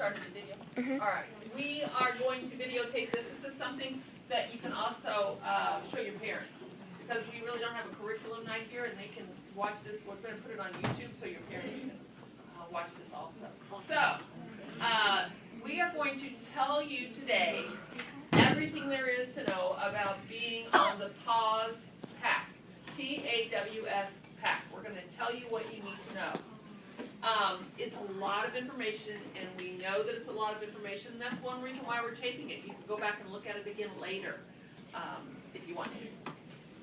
started the video? All right. We are going to videotape this. This is something that you can also show your parents, because we really don't have a curriculum night here, and they can watch this. We're going to put it on YouTube so your parents can watch this also. So, we are going to tell you today everything there is to know about being on the PAWS pack. P-A-W-S pack. We're going to tell you what you need to know. It's a lot of information, and we know that it's a lot of information, and that's one reason why we're taping it. You can go back and look at it again later if you want to.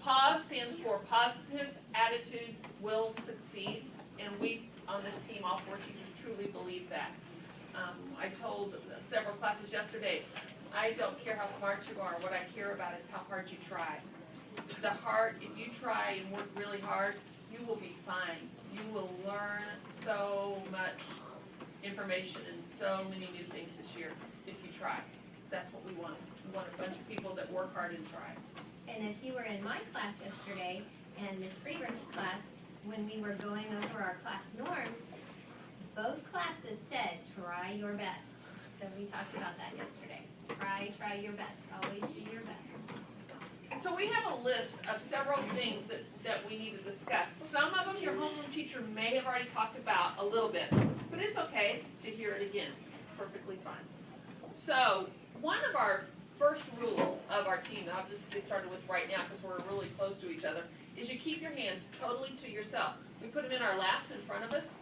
PAWS stands for Positive Attitudes Will Succeed, and we on this team, all four teachers, truly believe that. I told several classes yesterday, I don't care how smart you are, what I care about is how hard you try. If you try and work really hard, you will be fine. You will learn so much information and so many new things this year if you try. That's what we want. We want a bunch of people that work hard and try. And if you were in my class yesterday and Ms. Freeberg's class, when we were going over our class norms, both classes said, try your best. So we talked about that yesterday. Try your best. Always do your best. So we have a list of several things that we need to discuss. Some of them your homeroom teacher may have already talked about a little bit, but it's okay to hear it again. It's perfectly fine. So one of our first rules of our team, that I'll just get started with right now because we're really close to each other, is you keep your hands totally to yourself. We put them in our laps in front of us.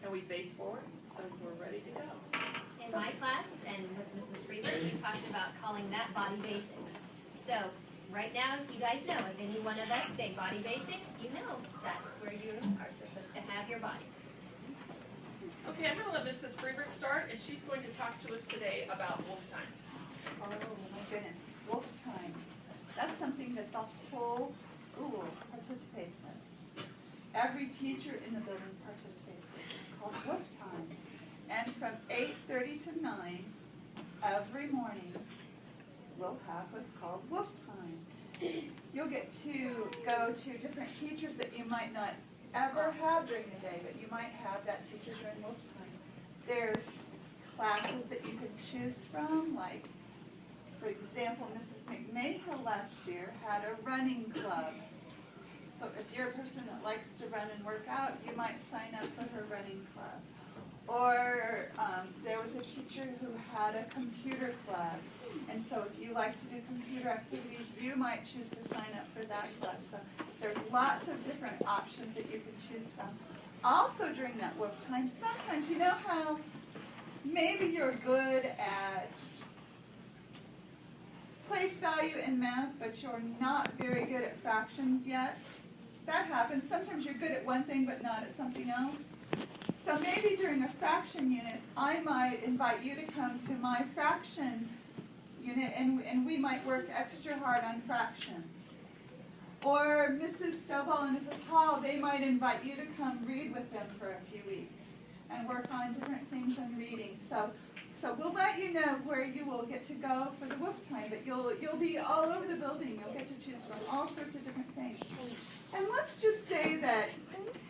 And we face forward. So we're ready to go. In my class and with Mrs. Freeberg, we talked about calling that body basics. So right now, you guys know, if any one of us say body basics, you know that's where you are supposed to have your body. Okay, I'm going to let Mrs. Freeberg start, and she's going to talk to us today about wolf time. Oh my goodness, wolf time. That's something that the whole school participates with. Every teacher in the building participates with. It's called wolf time. And from 8:30 to 9 every morning, we'll have what's called wolf time. You'll get to go to different teachers that you might not ever have during the day, but you might have that teacher during wolf time. There's classes that you can choose from, like, for example, Mrs. McMahill last year had a running club. So if you're a person that likes to run and work out, you might sign up for her running club. Or there was a teacher who had a computer club. And so if you like to do computer activities, you might choose to sign up for that club. So there's lots of different options that you can choose from. Also during that wolf time, sometimes you know how maybe you're good at place value in math, but you're not very good at fractions yet. That happens. Sometimes you're good at one thing but not at something else. So maybe during a fraction unit, I might invite you to come to my fraction unit, and we might work extra hard on fractions. Or Mrs. Stovall and Mrs. Hall, they might invite you to come read with them for a few weeks and work on different things in reading. So we'll let you know where you will get to go for the wolf time, but you'll be all over the building. You'll get to choose from all sorts of different things. And let's just say that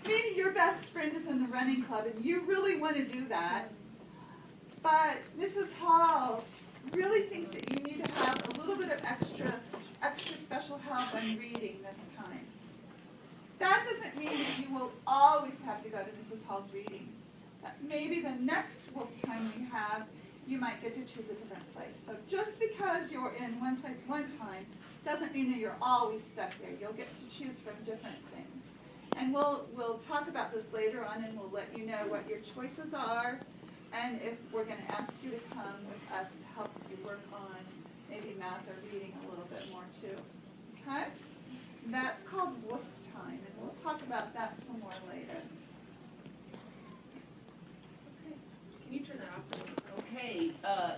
maybe your best friend is in the running club and you really want to do that, but Mrs. Hall really thinks that you need to have a little bit of extra special help on reading this time. That doesn't mean that you will always have to go to Mrs. Hall's reading. Maybe the next wolf time we have, you might get to choose a different place. So just because you're in one place one time doesn't mean that you're always stuck there. You'll get to choose from different things. And we'll talk about this later on, and we'll let you know what your choices are, and if we're going to ask you to come with us to help you work on maybe math or reading a little bit more too. Okay? That's called wolf time, and we'll talk about that some more later. Can you turn that off? Okay,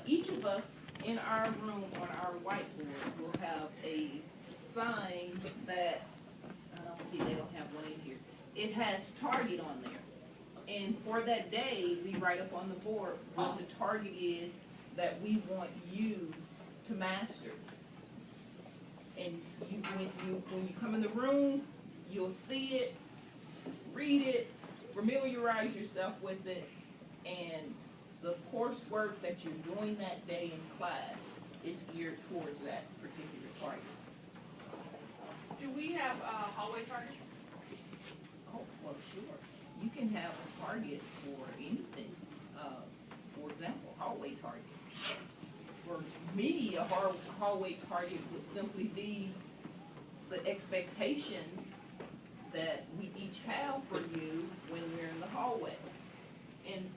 each of us in our room on our whiteboard will have a sign that, I don't see, they don't have one in here. It has target on there. And for that day, we write up on the board what the target is that we want you to master. And when you come in the room, You'll see it, read it, familiarize yourself with it, and the coursework that you're doing that day in class is geared towards that particular target. Do we have hallway targets? Oh, well, sure. You can have a target for anything. For example, hallway target. For me, a hallway target would simply be the expectations that we each have for you when we're in the hallway. And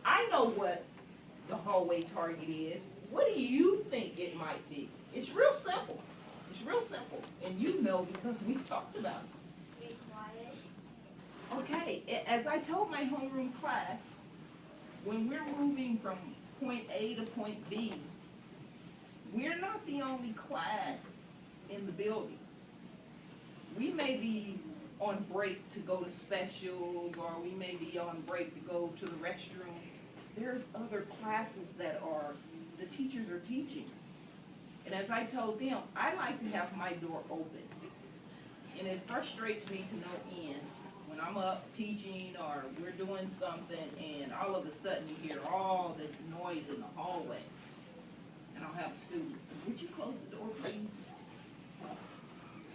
I know what the hallway target is. What do you think it might be? It's real simple. It's real simple. And you know because we've talked about it. Be quiet. Okay, as I told my homeroom class, when we're moving from point A to point B, we're not the only class in the building. We may be on break to go to specials, or we may be on break to go to the restroom. There's other classes that the teachers are teaching. And as I told them, I like to have my door open. And it frustrates me to no end when I'm up teaching or we're doing something and all of a sudden you hear all this noise in the hallway. And I'll have a student, would you close the door, please?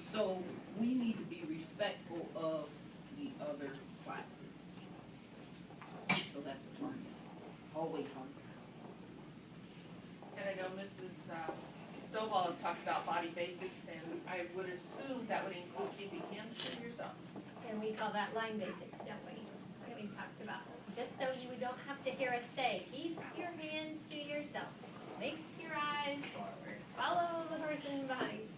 So we need to be respectful of the other classes. So that's a target, hallway target. And I know Mrs. Stovall has talked about body basics, and I would assume that would include keeping hands to yourself. And we call that line basics, don't we? Like we talked about. Just so you don't have to hear us say, keep your hands to yourself. Make your eyes forward. Follow the person behind.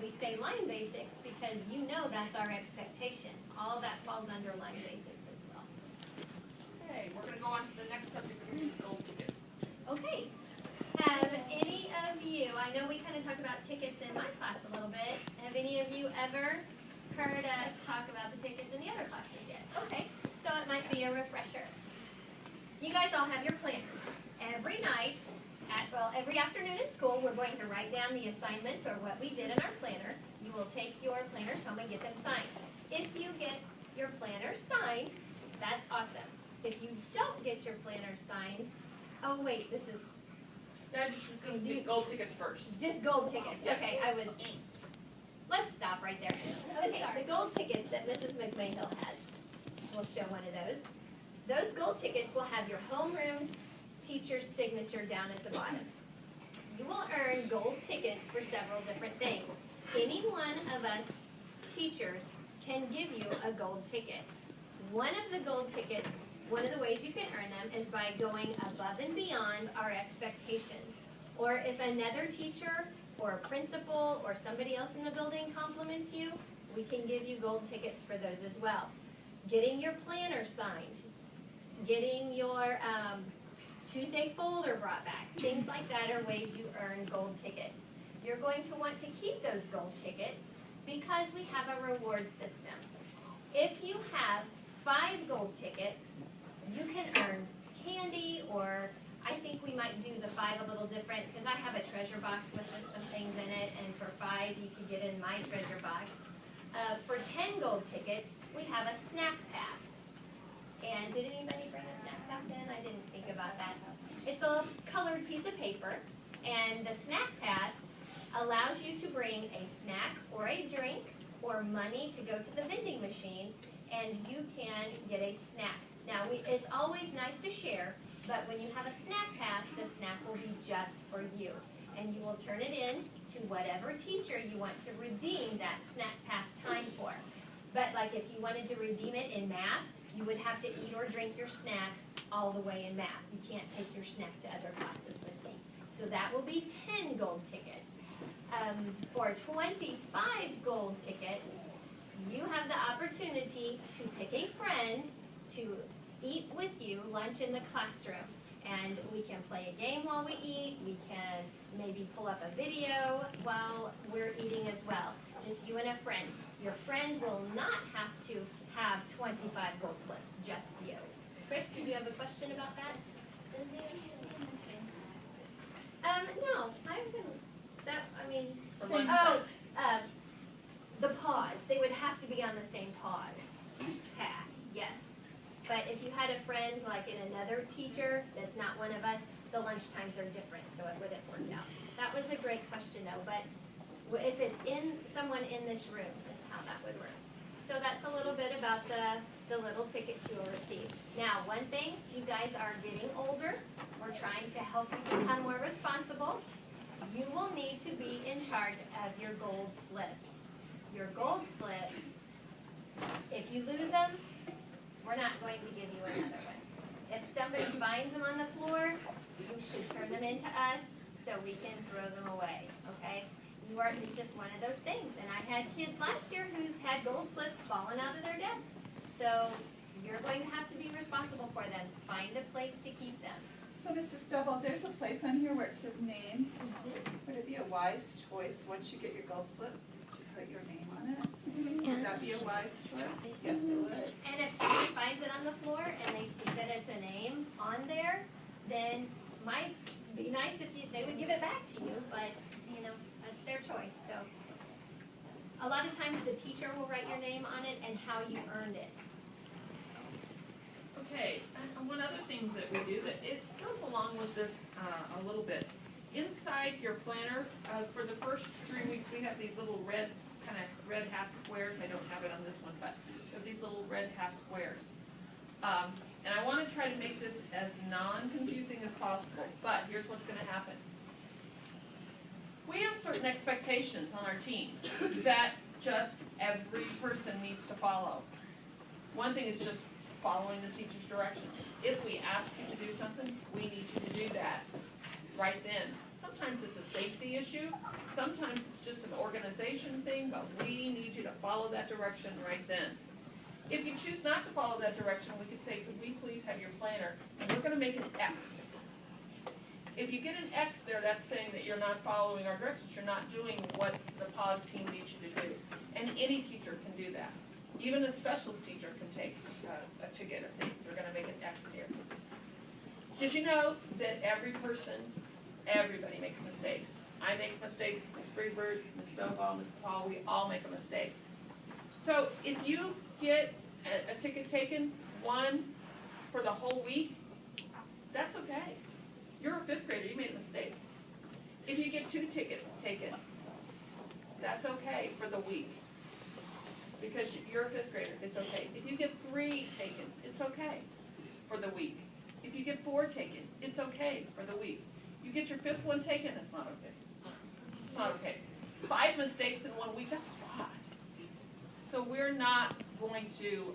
We say line basics because you know that's our expectation. All that falls under line basics as well. Okay, we're gonna go on to the next subject, which is gold tickets. Okay. Have any of you, I know we kind of talked about tickets in my class a little bit. Have any of you ever heard us talk about the tickets in the other classes yet? Okay, so it might be a refresher. You guys all have your planners. Every night, every afternoon in school, we're going to write down the assignments or what we did in our planner. You will take your planners home and get them signed. If you get your planners signed, that's awesome. If you don't get your planners signed, oh wait, this is Now just do gold tickets first. just gold tickets. Okay, let's stop right there. Okay, the gold tickets that Mrs. McMahill had, we'll show one of those. Those gold tickets will have your homeroom's teacher's signature down at the bottom. You will earn gold tickets for several different things. Any one of us teachers can give you a gold ticket. One of the gold tickets, one of the ways you can earn them is by going above and beyond our expectations. Or if another teacher or a principal or somebody else in the building compliments you, we can give you gold tickets for those as well. Getting your planner signed, getting your Tuesday folder brought back, things like that are ways you earn gold tickets. You're going to want to keep those gold tickets because we have a reward system. If you have 5 gold tickets, you can earn candy, or I think we might do the 5 a little different because I have a treasure box with some things in it, and for 5 you can get in my treasure box. For 10 gold tickets, we have a snack pass. And did anybody bring a snack pass in? I didn't think about that. It's a colored piece of paper, and the snack pass allows you to bring a snack or a drink or money to go to the vending machine, and you can get a snack. Now, it's always nice to share, but when you have a snack pass, the snack will be just for you. And you will turn it in to whatever teacher you want to redeem that snack pass time for. But like if you wanted to redeem it in math, you would have to eat or drink your snack all the way in math. You can't take your snack to other classes with me. So that will be 10 gold tickets. For 25 gold tickets, you have the opportunity to pick a friend to eat with you lunch in the classroom. And we can play a game while we eat. We can maybe pull up a video while we're eating as well. Just you and a friend. Your friend will not have to have 25 gold slips, just you. Chris, did you have a question about that? No, I haven't. For lunchtime. the PAWS, they would have to be on the same PAWS path, yes. But if you had a friend like in another teacher that's not one of us, the lunch times are different, so it wouldn't work out. That was a great question though, but if it's in someone in this room is how that would work. So that's a little bit about the little tickets you will receive. Now, one thing, you guys are getting older. We're trying to help you become more responsible. You will need to be in charge of your gold slips. Your gold slips, if you lose them, we're not going to give you another one. If somebody finds them on the floor, you should turn them into us so we can throw them away, okay? It's just one of those things. And I had kids last year who's had gold slips falling out of their desk. So you're going to have to be responsible for them. Find a place to keep them. So Mrs. Stubble, there's a place on here where it says name. Would it be a wise choice once you get your gold slip to put your name on it? Would that be a wise choice? Yes, it would. And if somebody finds it on the floor and they see that it's a name on there, then it might be nice if they would give it back to you, but you know, that's their choice. So a lot of times the teacher will write your name on it and how you earned it. Okay, and one other thing that we do, that it goes along with this a little bit. Inside your planner, for the first 3 weeks, we have these little red, kind of red half squares. I don't have it on this one, but we have these little red half squares. And I want to try to make this as non-confusing as possible, but here's what's going to happen. We have certain expectations on our team that just every person needs to follow. One thing is just following the teacher's directions. If we ask you to do something, we need you to do that right then. Sometimes it's a safety issue, sometimes it's just an organization thing, but we need you to follow that direction right then. If you choose not to follow that direction, we could say, could we please have your planner, and we're gonna make an X. If you get an X there, that's saying that you're not following our directions, you're not doing what the PAWS team needs you to do. And any teacher can do that. Even a specialist teacher can take a ticket if they're gonna make an X here. Did you know that everybody makes mistakes? I make mistakes, Ms. Freeberg, Ms. Snowball, Mrs. Hall, we all make a mistake. So if you get a ticket taken, one for the whole week, that's okay. You're a fifth grader, you made a mistake. If you get 2 tickets taken, that's okay for the week. Because you're a fifth grader, it's okay. If you get 3 taken, it's okay for the week. If you get 4 taken, it's okay for the week. You get your 5th one taken, it's not okay. It's not okay. 5 mistakes in 1 week, that's a lot. So we're not going to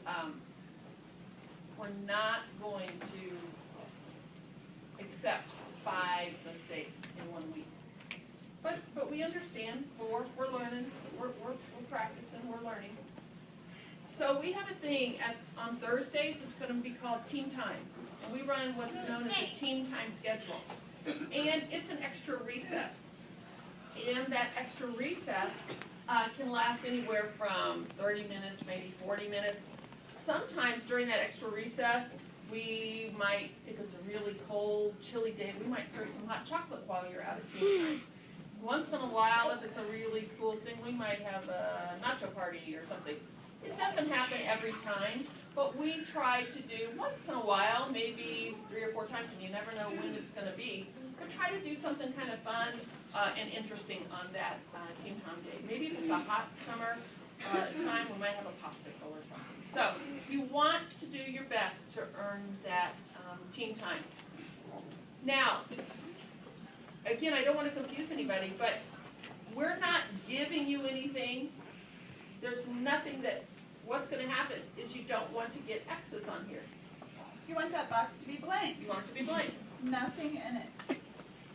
accept 5 mistakes in 1 week. But we understand, we're learning, we're practicing, we're learning. So we have a thing on Thursdays, it's gonna be called Team Time. And we run what's known as a Team Time schedule. And it's an extra recess. And that extra recess can last anywhere from 30 minutes, maybe 40 minutes. Sometimes during that extra recess, we might, if it's a really cold, chilly day, we might serve some hot chocolate while you're out of team time. Once in a while, if it's a really cool thing, we might have a nacho party or something. It doesn't happen every time, but we try to do once in a while, maybe 3 or 4 times, and you never know when it's going to be. But try to do something kind of fun and interesting on that team time day. Maybe if it's a hot summer time, we might have a popsicle or something. So you want to do your best to earn that team time. Now, again, I don't want to confuse anybody, but we're not giving you anything. There's nothing that, what's going to happen is you don't want to get X's on here. You want that box to be blank. You want it to be blank. Nothing in it.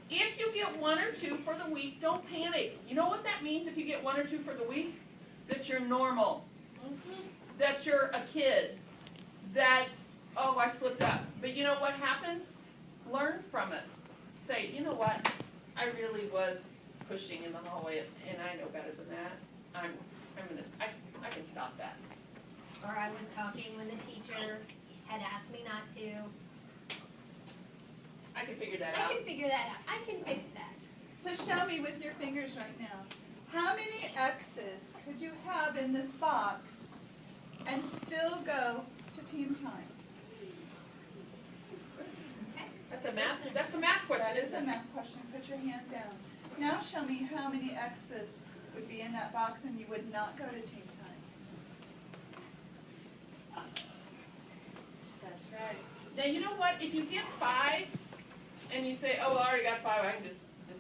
If you get 1 or 2 for the week, don't panic. You know what that means if you get 1 or 2 for the week? That you're normal. That you're a kid. That, oh, I slipped up. But you know what happens? Learn from it. Say, you know what? I really was pushing in the hallway, and I know better than that. I can stop that. Or I was talking when the teacher had asked me not to. I can figure that I out. can figure that out. I can fix that. So show me with your fingers right now. how many X's could you have in this box and still go to team time? That's a math question, That is a isn't it? math question. Put your hand down. Now show me how many X's would be in that box and you would not go to team time. That's right. Now, you know what, if you get 5, and you say, oh, I already got 5, I can just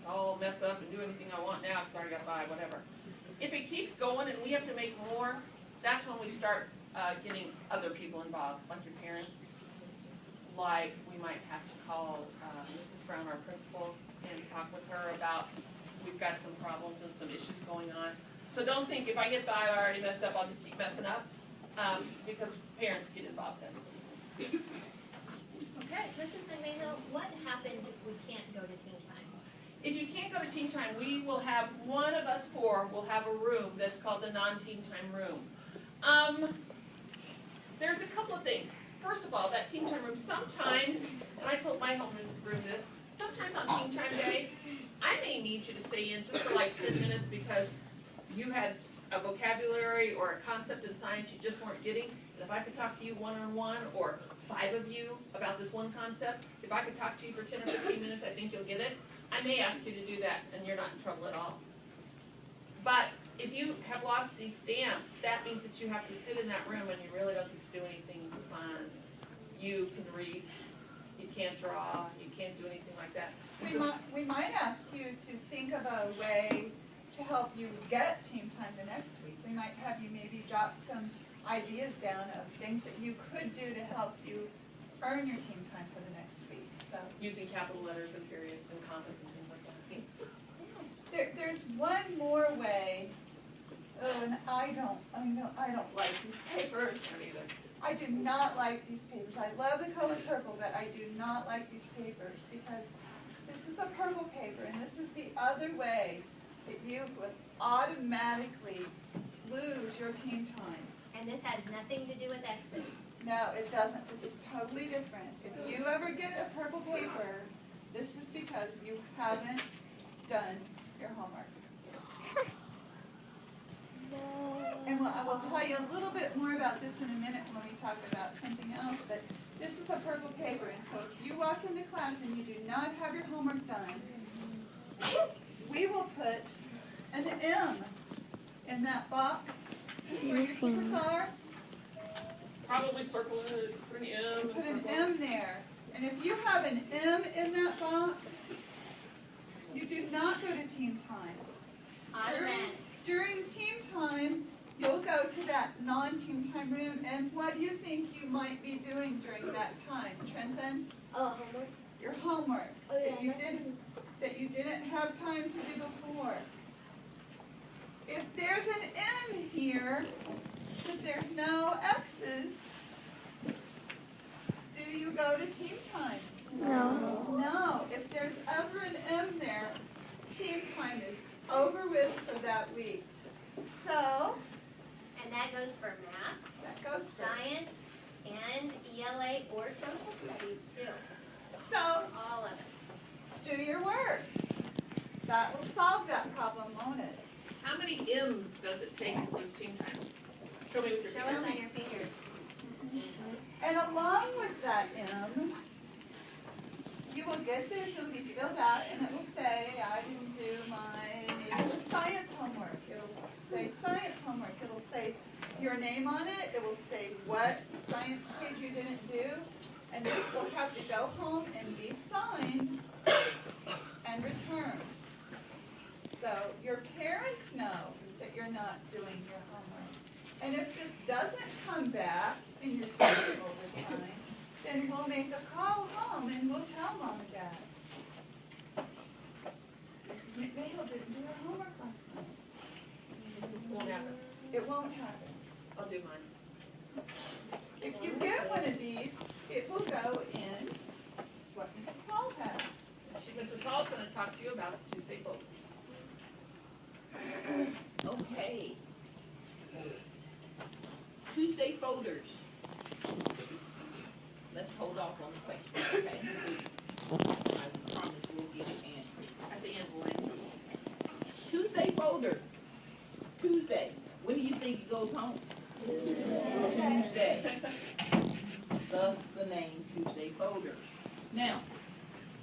all mess up and do anything I want now, because I already got 5, whatever. If it keeps going and we have to make more, that's when we start getting other people involved, like your parents. Like, we might have to call Mrs. Brown, our principal, and talk with her about, we've got some problems and some issues going on. So don't think, if I get 5, I already messed up, I'll just keep messing up, because parents get involved then. Okay. Mrs. McMahill, what happens if we can't go to team time? If you can't go to team time, we will have, one of us 4 will have a room that's called the non-team time room. There's a couple of things. First of all, that team time room, sometimes, and I told my homeroom this, sometimes on team time day, I may need you to stay in just for like 10 minutes because you had a vocabulary or a concept in science you just weren't getting. And if I could talk to you one-on-one, or 5 of you about this one concept, if I could talk to you for 10 or 15 minutes, I think you'll get it. I may ask you to do that, and you're not in trouble at all. But if you have lost these stamps, that means that you have to sit in that room and you really don't get to do anything fun. You can read, you can't draw, you can't do anything like that. We might ask you to think of a way to help you get team time the next week. We might have you maybe jot some ideas down of things that you could do to help you earn your team time for the next week. So Using capital letters and periods and commas and things like that. there's one more way. Oh, and I don't like these papers. I don't either. I do not like these papers. I love the color purple, but I do not like these papers because this is a purple paper and this is the other way that you would automatically lose your team time. And this has nothing to do with X's. No, it doesn't. This is totally different. If you ever get a purple paper, this is because you haven't done your homework. And I will tell you a little bit more about this in a minute when we talk about something else, but this is a purple paper, and so if you walk into class and you do not have your homework done, we will put an M in that box where your secrets are. Probably circle it, put an M. Put an M there. And if you have an M in that box, you do not go to team time. Automatic. During team time, you'll go to that non-team time room, and what do you think you might be doing during that time, Trenton? Oh, homework? Your homework Oh, yeah, that you didn't have time to do before. If there's an M here, but there's no X's, do you go to team time? No. No. If there's ever an M there, team time is over with for that week. So, And that goes for math, that goes for. science, and ELA or social studies too. So, All of it. do your work. That will solve that problem, won't it? How many M's does it take to lose team time? Show me with your Show us finger. on your fingers. And along with that M, you will get this, it'll be filled out, and it will say, I didn't do maybe it was science homework. It'll say science homework. It'll say your name on it. It will say what science page you didn't do. And this will have to go home and be signed and returned. So your parents know that you're not doing your homework. And if this doesn't come back in your teaching over time, then we'll make a call home and we'll tell Mom and Dad. Mrs. McMahill didn't do her homework last night. Won't happen. It won't happen. I'll do mine. If you get one of these, it will go in what Mrs. Hall has. Mrs. Hall's gonna talk to you about the Tuesday vote. Okay. Tuesday folders. Let's hold off on the question, okay? I promise we'll get it answered. At the end, we'll answer. Tuesday folder. When do you think he goes home? Tuesday. Thus the name Tuesday folder. Now,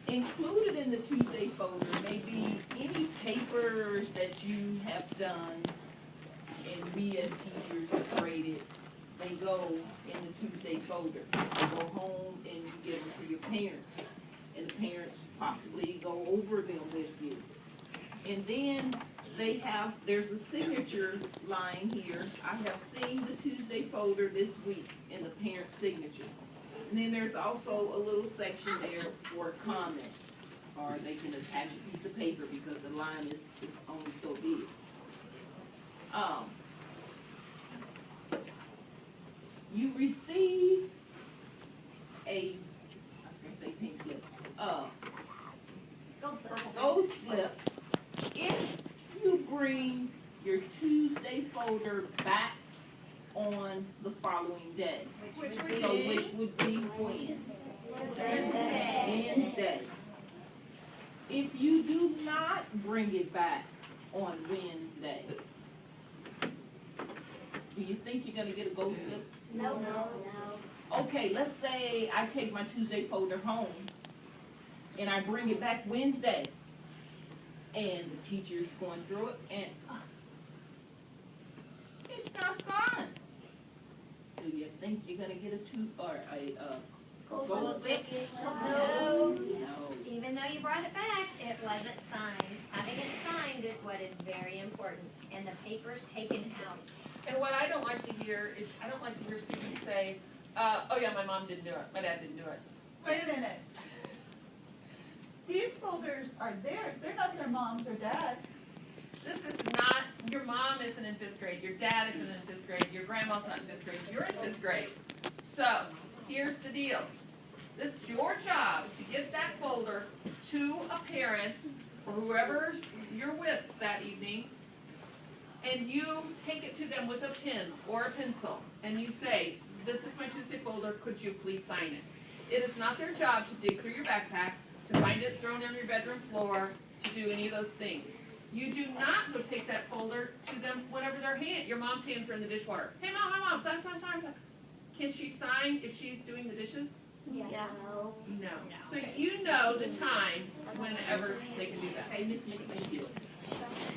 included in the Tuesday folder may be any papers that you have done and we as teachers have graded. They go in the Tuesday folder. You go home and you give them to your parents. And the parents possibly go over them with you. And then there's a signature line here. I have seen the Tuesday folder this week in the parent signature. And then there's also a little section there for comments. Or they can attach a piece of paper because the line is only so big. You receive I was gonna say pink slip, gold slip if you bring your Tuesday folder back on the following day. Which would be when? Wednesday. If you do not bring it back on Wednesday, do you think you're gonna get a gold slip? No. Okay, let's say I take my Tuesday folder home and I bring it back Wednesday and the teacher's going through it and it's not signed. Do you think you're gonna get a gold slip? No. No. Even though you brought it back, it wasn't signed. Having it signed is what is very important, and the paper's taken out. And what I don't like to hear is, I don't like to hear students say, oh yeah, my mom didn't do it, my dad didn't do it. Wait a minute. These folders are theirs, they're not their mom's or dad's. This is not, your mom isn't in 5th grade, your dad isn't in 5th grade, your grandma's not in 5th grade, you're in 5th grade. So, here's the deal. It's your job to get that folder to a parent, or whoever you're with that evening, and you take it to them with a pen or a pencil, and you say, this is my Tuesday folder, could you please sign it? It is not their job to dig through your backpack, to find it thrown on your bedroom floor, to do any of those things. You do not go take that folder to them whenever your mom's hands are in the dishwater. Hey mom, sign. Can she sign if she's doing the dishes? Yeah. No. So you know the time whenever they can do that. Hey, Miss McMahon,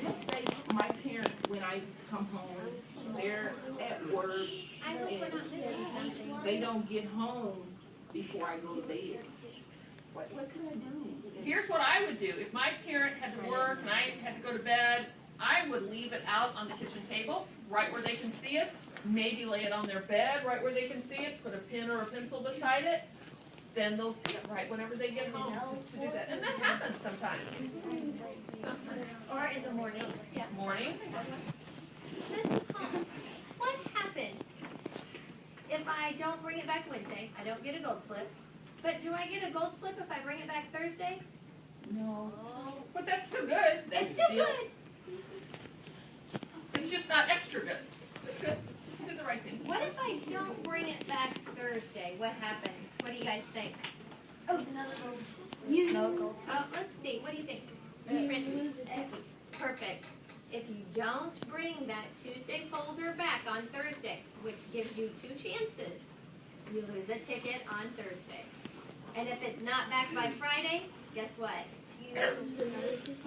let's say my parent, when I come home, they're at work I hope we're not missing something. and they don't get home before I go to bed. What can I do? Here's what I would do. If my parent had to work and I had to go to bed, I would leave it out on the kitchen table, right where they can see it. Maybe lay it on their bed, right where they can see it. Put a pen or a pencil beside it. Then they'll see it right whenever they get home to do that. And that happens sometimes. Or in the morning. Yeah. Mornings. Mrs. Hall, what happens if I don't bring it back Wednesday? I don't get a gold slip. But do I get a gold slip if I bring it back Thursday? No. But that's still good. It's still good. It's just not extra good. It's good. You did the right thing. What if I don't bring it back Thursday? What happens? What do you guys think? Oh, another gold. No gold. Oh, let's see. What do you think? Perfect. If you don't bring that Tuesday folder back on Thursday, which gives you 2 chances, you lose a ticket on Thursday. And if it's not back by Friday, guess what? You lose another ticket.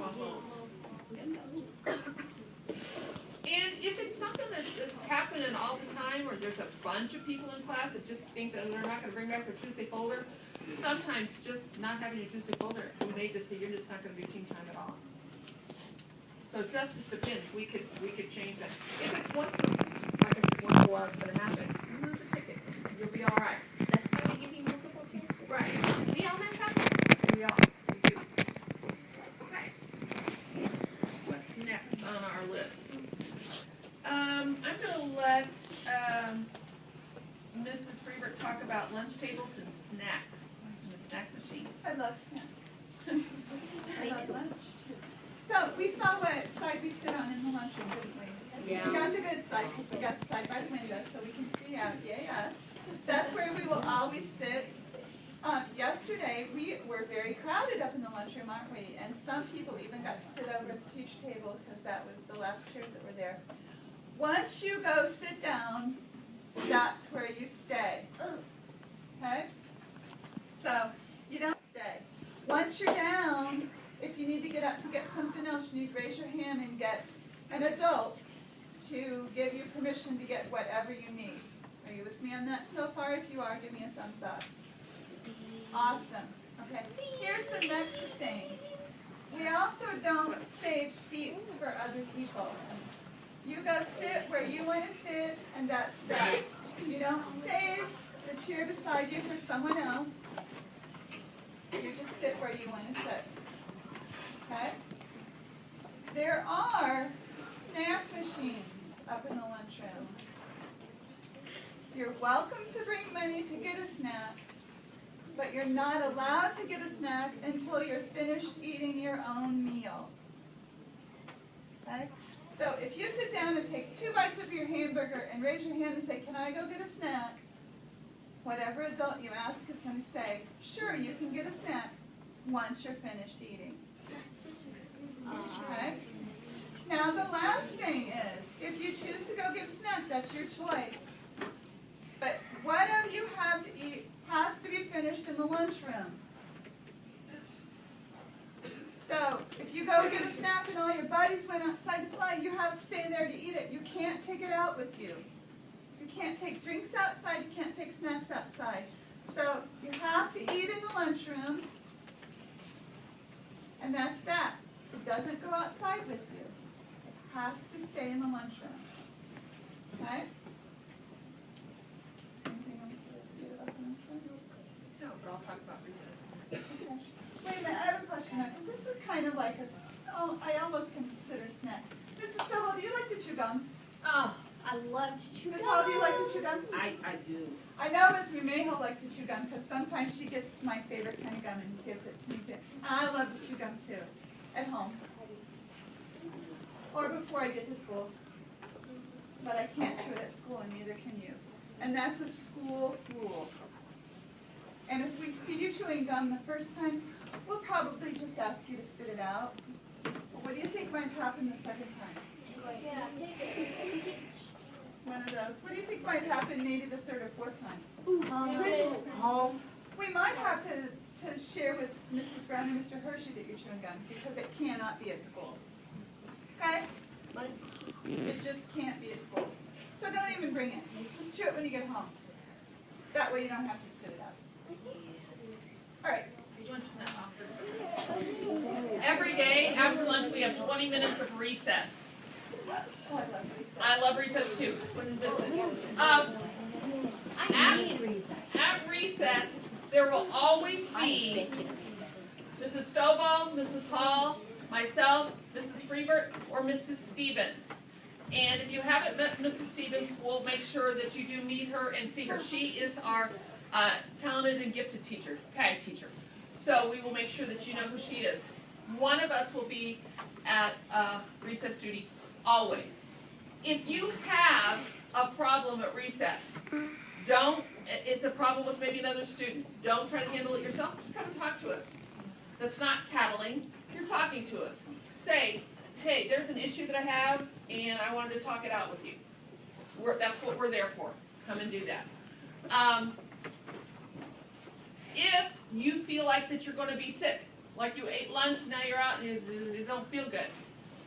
And if it's something that's happening all the time, or there's a bunch of people in class that just think that they're not going to bring back their Tuesday folder, sometimes just not having your Tuesday folder, we may just say you're just not going to do team time at all. So that just depends. We could change that. If it's once a while it's going to happen, you lose a ticket. You'll be all right. That's why we give you multiple chances. Right. We all mess up. We all. We do. Okay. What's next on our list? I'm going to let Mrs. Freebert talk about lunch tables and snacks and the snack machine. I love snacks. I love lunch too. So we saw what side we sit on in the lunchroom, didn't we? Yeah. We got the good side because we got the side by the window so we can see out. Yay us. That's where we will always sit. Yesterday we were very crowded up in the lunchroom, aren't we? And some people even got to sit over at the teacher table because that was the last chairs that were there. Once you go sit down, that's where you stay. Okay? So, you don't stay. Once you're down, if you need to get up to get something else, you need to raise your hand and get an adult to give you permission to get whatever you need. Are you with me on that so far? If you are, give me a thumbs up. Awesome. Okay, here's the next thing. We also don't save seats for other people. You go sit where you want to sit, and that's that. You don't save the chair beside you for someone else. You just sit where you want to sit. Okay? There are snack machines up in the lunchroom. You're welcome to bring money to get a snack, but you're not allowed to get a snack until you're finished eating your own meal. Okay? So if you sit down and take 2 bites of your hamburger and raise your hand and say, "Can I go get a snack?" whatever adult you ask is going to say, "Sure, you can get a snack once you're finished eating." Okay? Now the last thing is, if you choose to go get a snack, that's your choice. But whatever you have to eat has to be finished in the lunchroom. So if you go get a snack and all your buddies went outside to play, you have to stay there to eat it. You can't take it out with you. You can't take drinks outside, you can't take snacks outside. So you have to eat in the lunchroom, and that's that. It doesn't go outside with you. It has to stay in the lunchroom. Okay? Anything else to do about the lunchroom? No, but I'll talk about recess. Okay. Wait a minute, I have a question now, because this is kind of like I almost consider snack. Mrs. Stowell, do you like to chew gum? Oh, I love to chew Miss gum. Hall, do you like to chew gum? I do. I know Miss Remejo likes to chew gum, because sometimes she gets my favorite kind of gum and gives it to me too. I love to chew gum too, at home. Or before I get to school. But I can't chew it at school, and neither can you. And that's a school rule. And if we see you chewing gum the first time, we'll probably just ask you to spit it out. What do you think might happen the second time? Yeah, take it. One of those. What do you think might happen maybe the third or fourth time? Home. We might have to share with Mrs. Brown and Mr. Hershey that you're chewing gum, because it cannot be at school. Okay? It just can't be at school. So don't even bring it. Just chew it when you get home. That way you don't have to spit it out. All right. Every day after lunch, we have 20 minutes of recess. Oh, I love recess. I love recess too. I need recess. At recess, there will always be Mrs. Stovall, Mrs. Hall, myself, Mrs. Freebert, or Mrs. Stevens. And if you haven't met Mrs. Stevens, we'll make sure that you do meet her and see her. She is our talented and gifted teacher, tag teacher. So we will make sure that you know who she is. One of us will be at recess duty always. If you have a problem at recess, it's a problem with maybe another student, don't try to handle it yourself, just come and talk to us. That's not tattling, you're talking to us. Say, "Hey, there's an issue that I have, and I wanted to talk it out with you." That's what we're there for. Come and do that. If you feel like that you're going to be sick, like you ate lunch, now you're out and you don't feel good,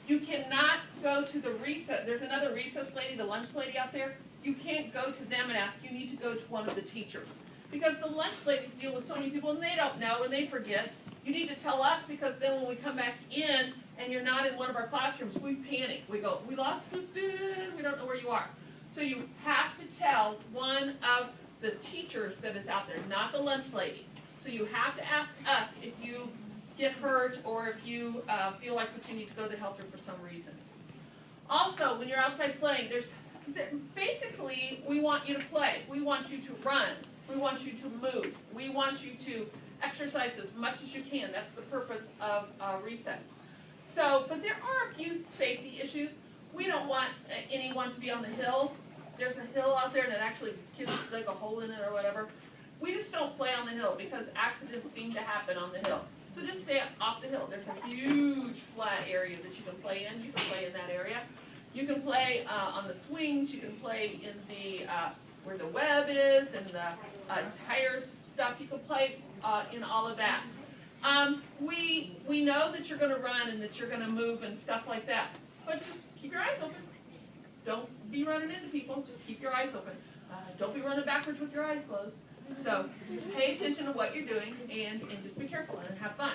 you cannot go to the recess. There's another recess lady, the lunch lady out there. You can't go to them and ask. You need to go to one of the teachers. Because the lunch ladies deal with so many people and they don't know and they forget. You need to tell us, because then when we come back in and you're not in one of our classrooms, we panic. We go, "We lost a student, we don't know where you are." So you have to tell one of the teachers that is out there, not the lunch lady. So you have to ask us if you get hurt or if you feel like that you need to go to the health room for some reason. Also, when you're outside playing, basically we want you to play. We want you to run. We want you to move. We want you to exercise as much as you can. That's the purpose of recess. So, but there are a few safety issues. We don't want anyone to be on the hill. There's a hill out there that actually kids dig a hole in it or whatever. We just don't play on the hill because accidents seem to happen on the hill. So just stay off the hill. There's a huge flat area that you can play in. You can play in that area. You can play on the swings, you can play in the, where the web is, and the tire stuff, you can play in all of that. We know that you're gonna run and that you're gonna move and stuff like that, but just keep your eyes open. Don't be running into people, just keep your eyes open. Don't be running backwards with your eyes closed. So pay attention to what you're doing and just be careful and have fun.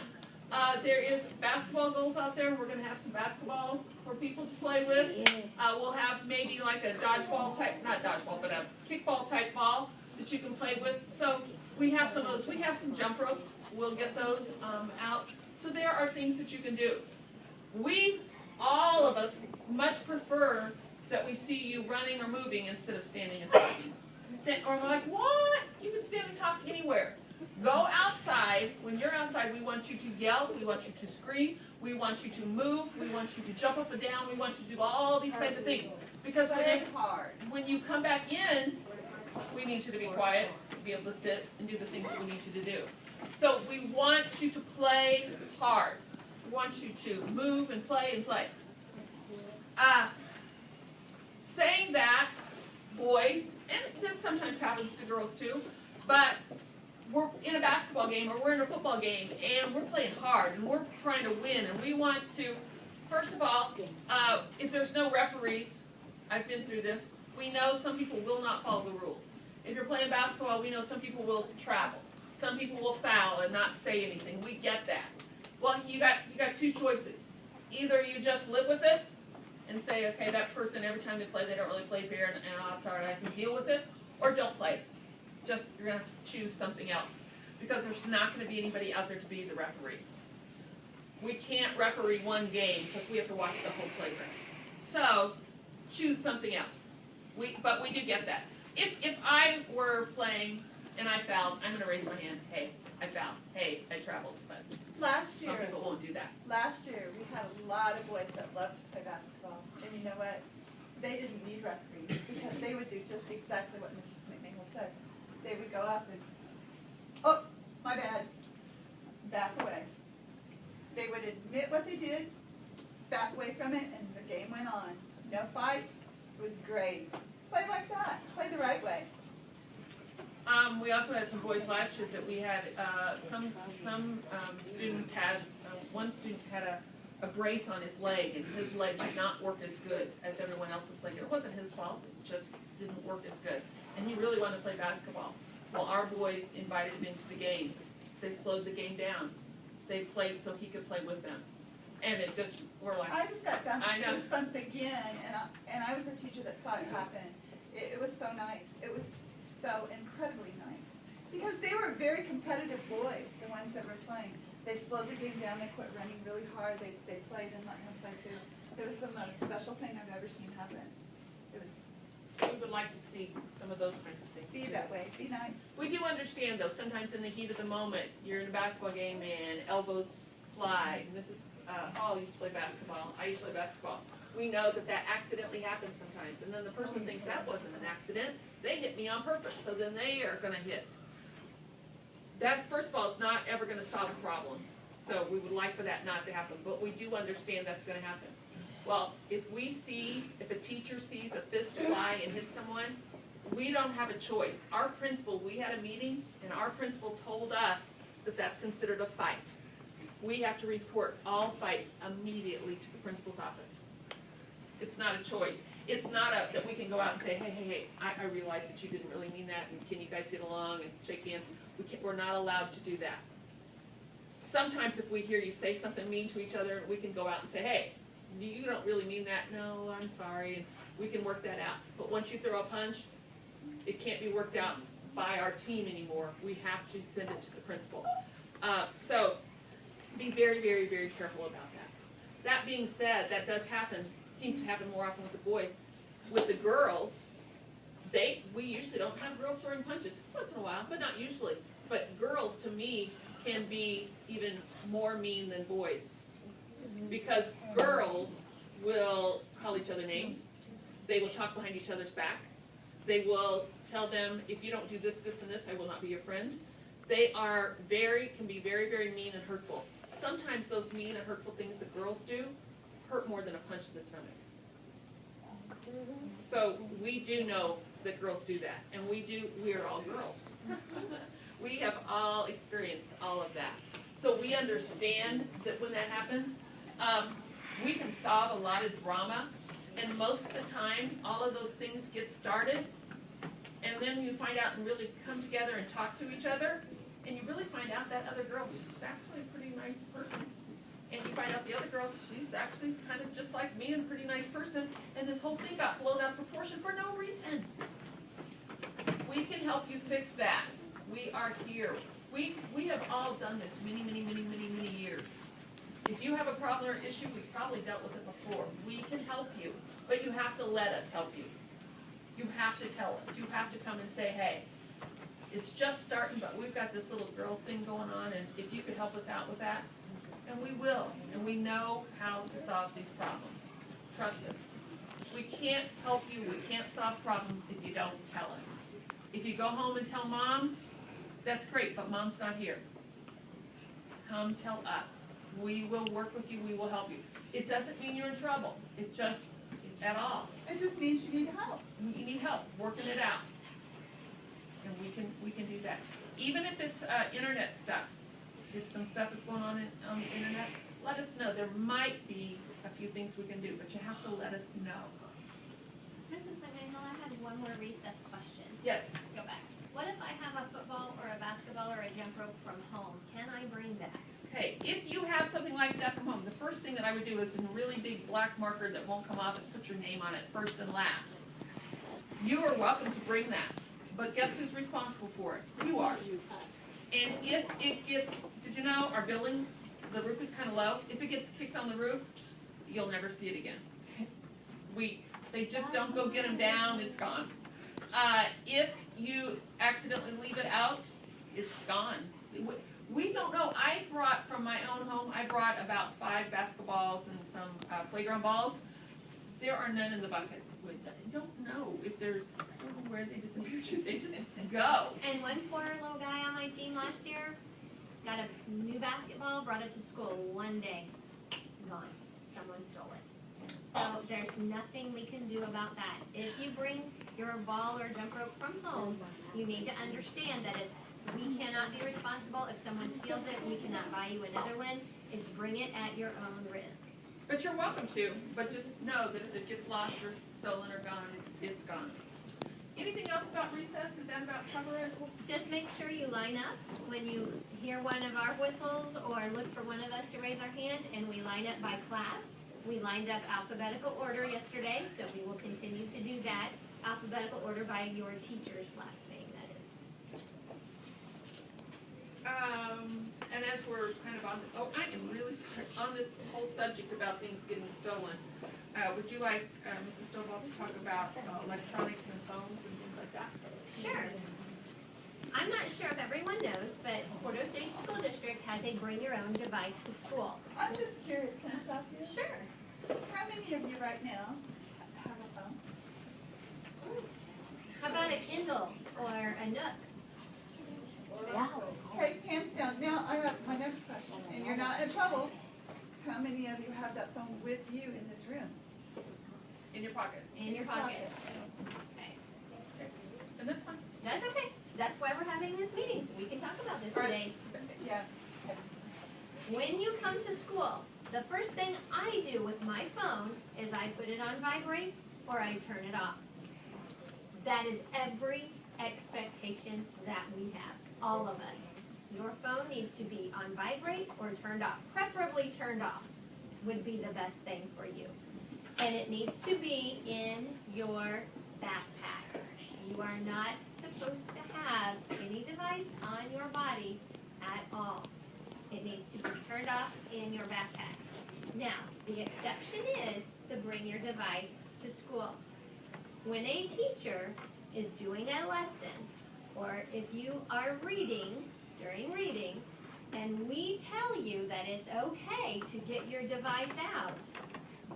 There is basketball goals out there. We're going to have some basketballs for people to play with. We'll have maybe like a dodgeball type, not dodgeball, but a kickball type ball that you can play with. So we have some of those. We have some jump ropes. We'll get those out. So there are things that you can do. We, all of us, much prefer that we see you running or moving instead of standing and talking. Or we're like, what? You can stand and talk anywhere. Go outside. When you're outside, we want you to yell. We want you to scream. We want you to move. We want you to jump up and down. We want you to do all these kinds of things. Because when you come back in, we need you to be quiet, be able to sit and do the things that we need you to do. So we want you to play hard. We want you to move and play and play. Saying that, boys, and this sometimes happens to girls too, but we're in a basketball game or we're in a football game and we're playing hard and we're trying to win and we want to, first of all, if there's no referees, I've been through this, we know some people will not follow the rules. If you're playing basketball, we know some people will travel. Some people will foul and not say anything. We get that. Well, you got two choices. Either you just live with it and say, okay, that person, every time they play, they don't really play fair, and it's all right, I can deal with it, or don't play. Just, you're going to choose something else, because there's not going to be anybody out there to be the referee. We can't referee one game, because we have to watch the whole playground. So, choose something else. But we do get that. If I were playing, and I fouled, I'm going to raise my hand, hey, I fouled, hey, I traveled, but Last some year, people won't do that. last year, we had a lot of boys that loved to play basketball. And you know what? They didn't need referees because they would do just exactly what Mrs. McNichol said. They would go up and, oh, my bad, back away. They would admit what they did, back away from it, and the game went on. No fights. It was great. Play like that. Play the right way. We also had some boys last year that we had, some students had, one student had a brace on his leg, and his leg did not work as good as everyone else's leg. It wasn't his fault, it just didn't work as good. And he really wanted to play basketball. Well, our boys invited him into the game. They slowed the game down. They played so he could play with them. And it just, we're like, I just got I know. goosebumps again, and I was a teacher that saw it happen. It was so nice. It was so incredibly nice. Because they were very competitive boys, the ones that were playing. They slowed the game down, they quit running really hard, they played and let him play too. It was the most special thing I've ever seen happen. It was, we would like to see some of those kinds of things. be too. that way, be nice. We do understand though, sometimes in the heat of the moment, you're in a basketball game and elbows fly. And this is, Paul used to play basketball, I used to play basketball. We know that that accidentally happens sometimes, and then the person thinks that wasn't an accident, they hit me on purpose, so then they are gonna hit. That's, first of all, it's not ever gonna solve a problem, so we would like for that not to happen, but we do understand that's gonna happen. Well, if a teacher sees a fist fly and hit someone, we don't have a choice. Our principal, we had a meeting, and our principal told us that that's considered a fight. We have to report all fights immediately to the principal's office. It's not a choice. It's not that we can go out and say, hey, I realize that you didn't really mean that, and can you guys get along and shake hands? We're not allowed to do that. Sometimes if we hear you say something mean to each other, we can go out and say, hey, you don't really mean that. No, I'm sorry. And we can work that out. But once you throw a punch, it can't be worked out by our team anymore. We have to send it to the principal. So be very, very, very careful about that. That being said, that does happen. Seems to happen more often with the boys. With the girls, we usually don't have girls throwing punches. Once in a while, but not usually. But girls, to me, can be even more mean than boys. Because girls will call each other names. They will talk behind each other's back. They will tell them, if you don't do this, this, and this, I will not be your friend. They can be very, very mean and hurtful. Sometimes those mean and hurtful things that girls do hurt more than a punch in the stomach. So we do know that girls do that, and we are all girls. We have all experienced all of that. So we understand that when that happens, we can solve a lot of drama, and most of the time, all of those things get started, and then you find out and really come together and talk to each other, and you really find out that other girl, she's actually a pretty nice person. And you find out the other girl, she's actually kind of just like me and a pretty nice person, and this whole thing got blown out of proportion for no reason. We can help you fix that. We are here. We have all done this many years. If you have a problem or issue, we've probably dealt with it before. We can help you, but you have to let us help you. You have to tell us. You have to come and say, hey, it's just starting, but we've got this little girl thing going on, and if you could help us out with that, and we will, and we know how to solve these problems. Trust us. We can't help you, we can't solve problems if you don't tell us. If you go home and tell mom, that's great, but mom's not here. Come tell us. We will work with you, we will help you. It doesn't mean you're in trouble, it just, at all. It just means you need help. You need help working it out. And we can do that. Even if it's internet stuff. If some stuff is going on the internet, let us know. There might be a few things we can do, but you have to let us know. Mrs. McMahon, I had one more recess question. Yes. Go back. What if I have a football or a basketball or a jump rope from home? Can I bring that? Okay, if you have something like that from home, the first thing that I would do is in a really big black marker that won't come off is put your name on it, first and last. You are welcome to bring that, but guess who's responsible for it? You are. And if it gets, did you know our building, the roof is kind of low? If it gets kicked on the roof, you'll never see it again. They just don't go get them down, it's gone. If you accidentally leave it out, it's gone. We don't know. I brought from my own home, I brought about 5 basketballs and some playground balls. There are none in the bucket. I don't know if there's, I don't know where they disappeared to. They just go. And one poor little guy on my team last year got a new basketball, brought it to school one day, gone. Someone stole it. So there's nothing we can do about that. If you bring your ball or jump rope from home, you need to understand that we cannot be responsible if someone steals it. We cannot buy you another one. It's bring it at your own risk. But you're welcome to, but just know that if it gets lost or stolen or gone, it's gone. Anything else about recess? Did that about cover it? Just make sure you line up when you hear one of our whistles or look for one of us to raise our hand, and we line up by class. We lined up alphabetical order yesterday, so we will continue to do that. Alphabetical order by your teacher's last name, that is. And as we're kind of on, I am really strict on this whole subject about things getting stolen. Would you like Mrs. Stovall to talk about electronics and phones and things like that? Sure. I'm not sure if everyone knows, but Fort Osage School District has a bring your own device to school. I'm just curious, can I stop you? Sure. How many of you right now have a phone? How about a Kindle or a Nook? Okay, hands down. Now I have my next question, and you're not in trouble. How many of you have that phone with you in this room? In your pocket. In your pocket. Okay. And that's fine. That's okay. That's why we're having this meeting, so we can talk about this Right. today. Yeah. When you come to school, the first thing I do with my phone is I put it on vibrate or I turn it off. That is every expectation that we have, all of us. Your phone needs to be on vibrate or turned off. Preferably turned off would be the best thing for you. And it needs to be in your backpacks. You are not supposed to have any device on your body at all. It needs to be turned off in your backpack. Now, the exception is to bring your device to school. When a teacher is doing a lesson, or if you are reading, during reading, and we tell you that it's okay to get your device out,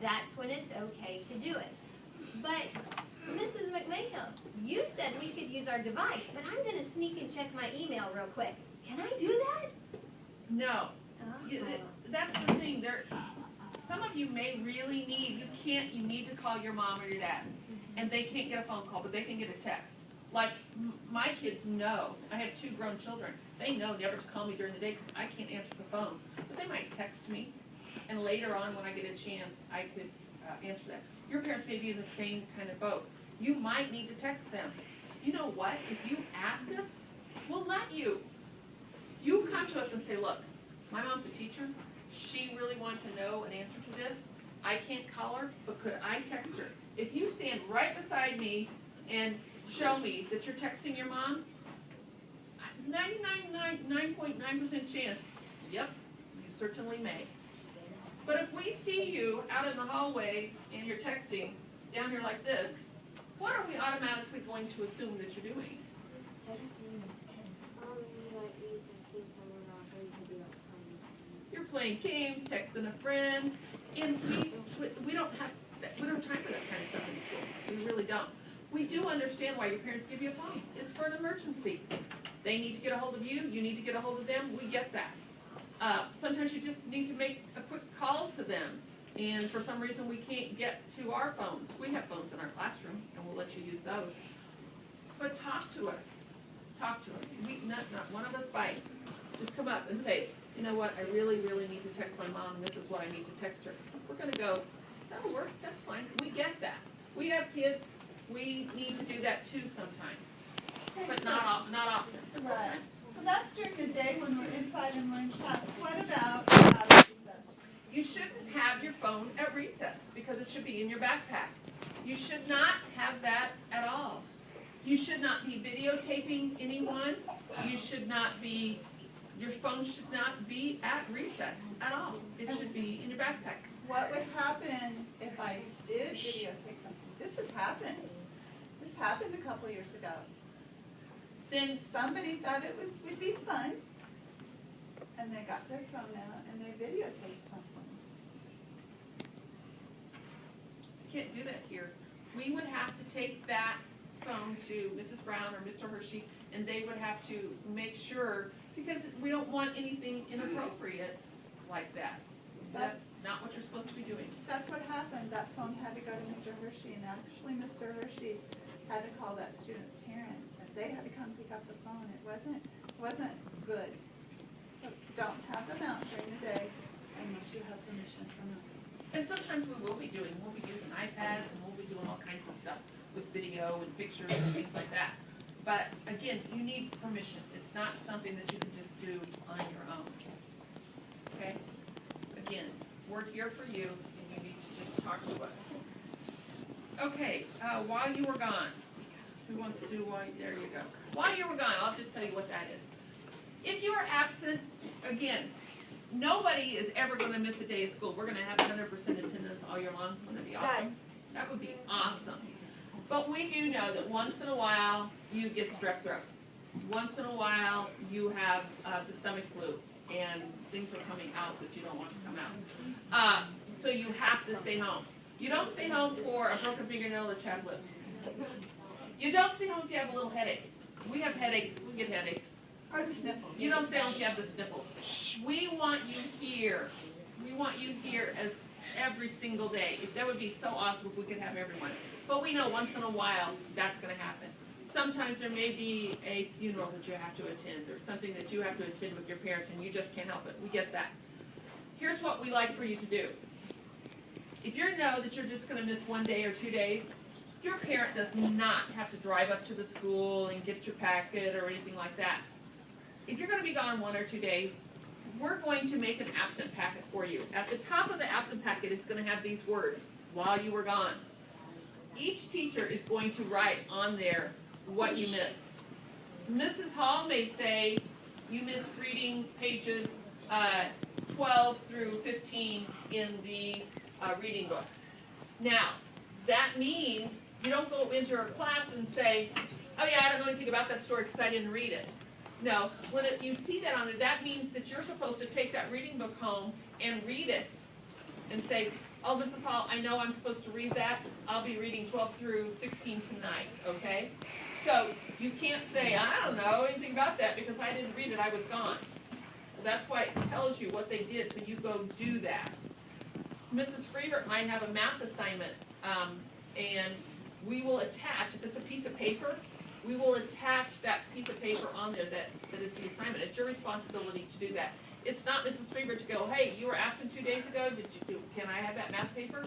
that's when it's okay to do it. But Mrs. McMahill, you said we could use our device, but I'm gonna sneak and check my email real quick. Can I do that? No. Oh. That's the thing. Some of you may really need, you need to call your mom or your dad. and they can't get a phone call, but they can get a text. Like, my kids know, I have 2 grown children, they know never to call me during the day because I can't answer the phone. But they might text me, and later on when I get a chance, I could answer that. Your parents may be in the same kind of boat. You might need to text them. You know what? If you ask us, we'll let you. You come to us and say, look, my mom's a teacher. She really wanted to know an answer to this. I can't call her, but could I text her? If you stand right beside me and show me that you're texting your mom, 99.9% chance, yep, you certainly may. But if we see you out in the hallway and you're texting down here like this, what are we automatically going to assume that you're doing? You're playing games, texting a friend, and we don't have time for that kind of stuff in school. We really don't. We do understand why your parents give you a phone. It's for an emergency. They need to get a hold of you. You need to get a hold of them. We get that. Sometimes you just need to make a quick call to them, and for some reason we can't get to our phones. We have phones in our classroom, and we'll let you use those. But talk to us. Talk to us. Not one of us bite. Just come up and say, you know what, I really, really need to text my mom, and this is what I need to text her. We're going to go, that'll work, that's fine. We get that. We have kids, we need to do that too sometimes. But not often, but Right. sometimes. So that's during the day when we're inside and we're in class. What about out of recess? You shouldn't have your phone at recess because it should be in your backpack. You should not have that at all. You should not be videotaping anyone. You should not be, your phone should not be at recess at all. It should be in your backpack. What would happen if I did videotape something? This has happened. This happened a couple years ago. Then Somebody thought it would be fun, and they got their phone out and they videotaped something. you can't do that here. We would have to take that phone to Mrs. Brown or Mr. Hershey, and they would have to make sure, because we don't want anything inappropriate like that. That's not what you're supposed to be doing. That's what happened. That phone had to go to Mr. Hershey, and actually Mr. Hershey had to call that student's parents, and they had to come pick up the phone. It wasn't good. So don't have them out during the day unless you have permission from us. And sometimes we'll be using iPads, and we'll be doing all kinds of stuff with video and pictures and things like that. But again, you need permission. It's not something that you can just do on your own. Okay? Again, we're here for you, and you need to just talk to us. Okay, while you were gone, who wants to do there you go. While you were gone, I'll just tell you what that is. If you are absent, again, nobody is ever going to miss a day of school. We're going to have 100% attendance all year long. Wouldn't that be awesome? That would be awesome. But we do know that once in a while you get strep throat. Once in a while you have the stomach flu, and things are coming out that you don't want to come out. So you have to stay home. You don't stay home for a broken fingernail or chapped lips. You don't stay home if you have a little headache. We have headaches. We get headaches. Or the sniffles. You don't stay home if you have the sniffles. We want you here. We want you here as every single day. That would be so awesome if we could have everyone. But we know once in a while that's going to happen. Sometimes there may be a funeral that you have to attend, or something that you have to attend with your parents, and you just can't help it. We get that. Here's what we like for you to do. If you know that you're just going to miss 1 day or 2 days, your parent does not have to drive up to the school and get your packet or anything like that. If you're going to be gone 1 or 2 days, we're going to make an absent packet for you. At the top of the absent packet, it's going to have these words, while you were gone. Each teacher is going to write on there what you missed. Mrs. Hall may say, you missed reading pages 12 through 15 in the reading book. Now, that means you don't go into her class and say, oh yeah, I don't know anything about that story because I didn't read it. No, when you see that on there, that means that you're supposed to take that reading book home and read it and say, oh, Mrs. Hall, I know I'm supposed to read that. I'll be reading 12 through 16 tonight, okay? So you can't say, I don't know anything about that because I didn't read it, I was gone. Well, that's why it tells you what they did, so you go do that. Mrs. Freebert might have a math assignment, and we will attach, if it's a piece of paper, we will attach that piece of paper on there that is the assignment. It's your responsibility to do that. It's not Mrs. Freeber to go, hey, you were absent 2 days ago, can I have that math paper?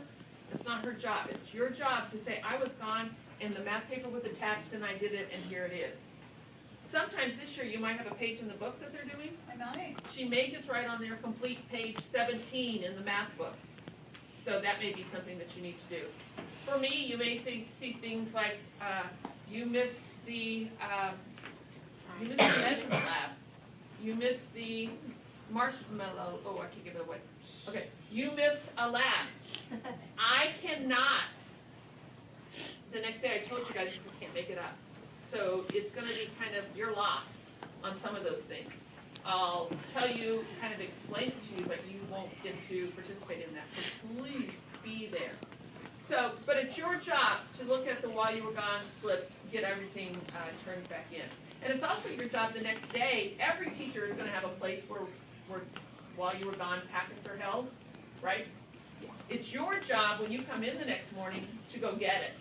It's not her job. It's your job to say, I was gone and the math paper was attached and I did it and here it is. Sometimes this year you might have a page in the book that they're doing. I might. She may just write on there complete page 17 in the math book. So that may be something that you need to do. For me, you may see things like you missed the measurement lab. You missed the marshmallow. Oh, I can't give it away. Okay, you missed a lab. I cannot. The next day I told you guys I can't make it up. So it's going to be kind of your loss on some of those things. I'll tell you, kind of explain it to you, but you won't get to participate in that. So please be there. So, but it's your job to look at the while you were gone slip, get everything turned back in. And it's also your job the next day. Every teacher is going to have a place where while you were gone, packets are held, right? It's your job when you come in the next morning to go get it.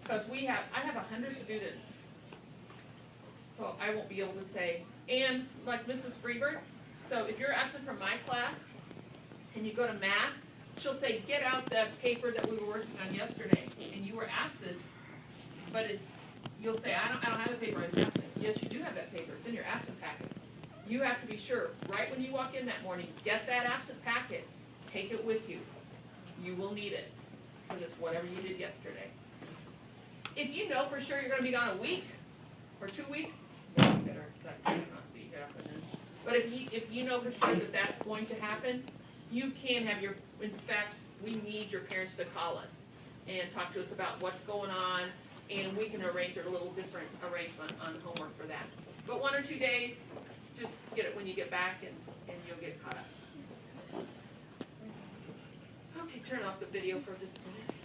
Because I have 100 students. So I won't be able to say, and like Mrs. Freeberg, so if you're absent from my class and you go to math, she'll say, get out the paper that we were working on yesterday, and you were absent, but you'll say, I don't have the paper, I was absent. Yes, you do have that paper, it's in your absent packet. You have to be sure, right when you walk in that morning, get that absent packet, take it with you. You will need it, because it's whatever you did yesterday. If you know for sure you're gonna be gone a week or 2 weeks, then you better that might not be happening. But if you know for sure that that's going to happen, you can have in fact, we need your parents to call us and talk to us about what's going on, and we can arrange a little different arrangement on homework for that. But 1 or 2 days, just get it when you get back and you'll get caught up. Okay, turn off the video for just a minute.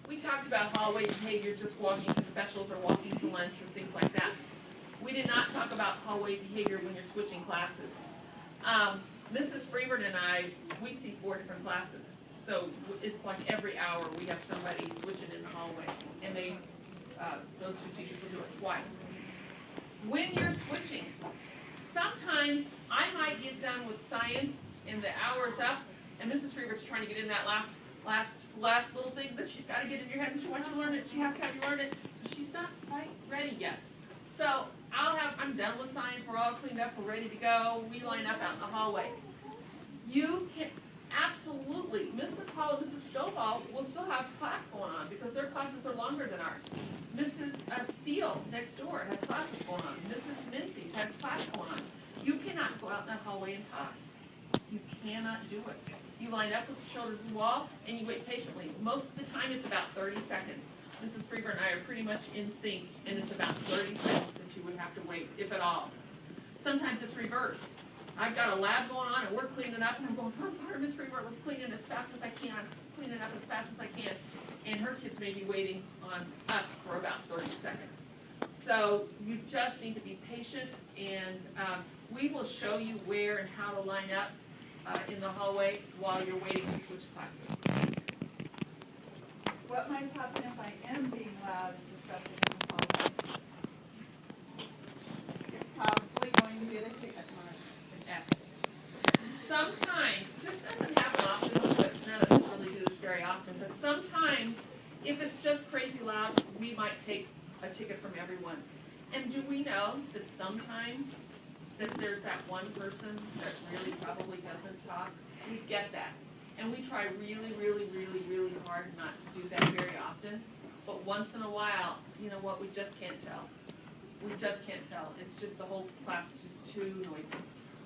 We talked about hallway behavior, just walking to specials or walking to lunch or things like that. We did not talk about hallway behavior when you're switching classes. Mrs. Freeburn and I, we see 4 different classes. So it's like every hour we have somebody switching in the hallway. And those 2 teachers will do it twice. When you're switching, sometimes I might get done with science and the hour's up, and Mrs. Freebur's trying to get in that last little thing that she's got to get in your head, and she wants you to learn it. She has to have you learn it. She's not quite ready yet. So I'm done with science. We're all cleaned up. We're ready to go. We line up out in the hallway. You can absolutely, Mrs. Hall and Mrs. Stovall will still have class going on because their classes are longer than ours. Mrs. Steele next door has classes going on. Mrs. Mincy's has class going on. You cannot go out in that hallway and talk. You cannot do it. You line up with the children's wall and you wait patiently. Most of the time it's about 30 seconds. Mrs. Freeber and I are pretty much in sync, and it's about 30 seconds that you would have to wait, if at all. Sometimes it's reverse. I've got a lab going on and we're cleaning up, and I'm going, oh, sorry, Miss Freeber, we're cleaning as fast as I can. I'm cleaning up as fast as I can. And her kids may be waiting on us for about 30 seconds. So you just need to be patient, and we will show you where and how to line up in the hallway while you're waiting to switch classes. What might happen if I am being loud and disruptive in the hallway? You're probably going to get a ticket mark. An X. Sometimes, this doesn't happen often because none of us really do this very often, but sometimes if it's just crazy loud, we might take a ticket from everyone. And do we know that sometimes that there's that one person that really probably doesn't talk? We get that. And we try really, really, really, really hard not to do that very often. But once in a while, you know what, we just can't tell. We just can't tell. It's just the whole class is just too noisy.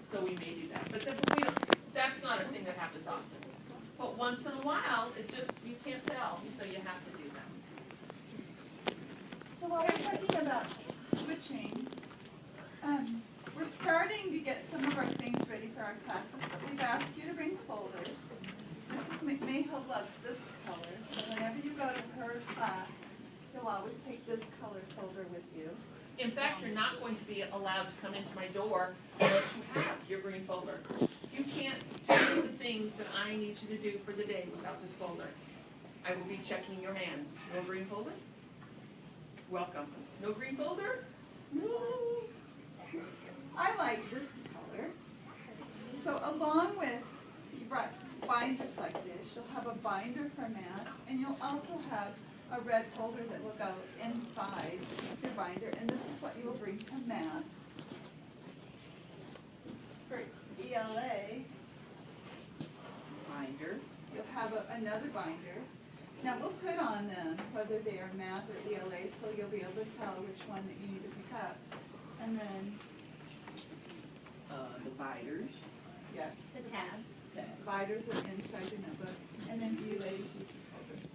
So we may do that. But that's not a thing that happens often. But once in a while, it's just, you can't tell, so you have to do that. So while we're talking about switching, we're starting to get some of our things ready for our classes, but we've asked you to bring folders. Mrs. McMahill loves this color, so whenever you go to her class, you'll always take this color folder with you. In fact, you're not going to be allowed to come into my door unless you have your green folder. You can't do the things that I need you to do for the day without this folder. I will be checking your hands. No green folder? Welcome. No green folder? No. I like this color. So along with binders like this, you'll have a binder for math, and you'll also have a red folder that will go inside your binder, and this is what you will bring to math. For ELA, Binder. you'll have another binder. Now we'll put on them whether they are math or ELA, so you'll be able to tell which one that you need to pick up. And then, Dividers. yes, The tabs. dividers are inside your notebook. And then do you ladies use these folders?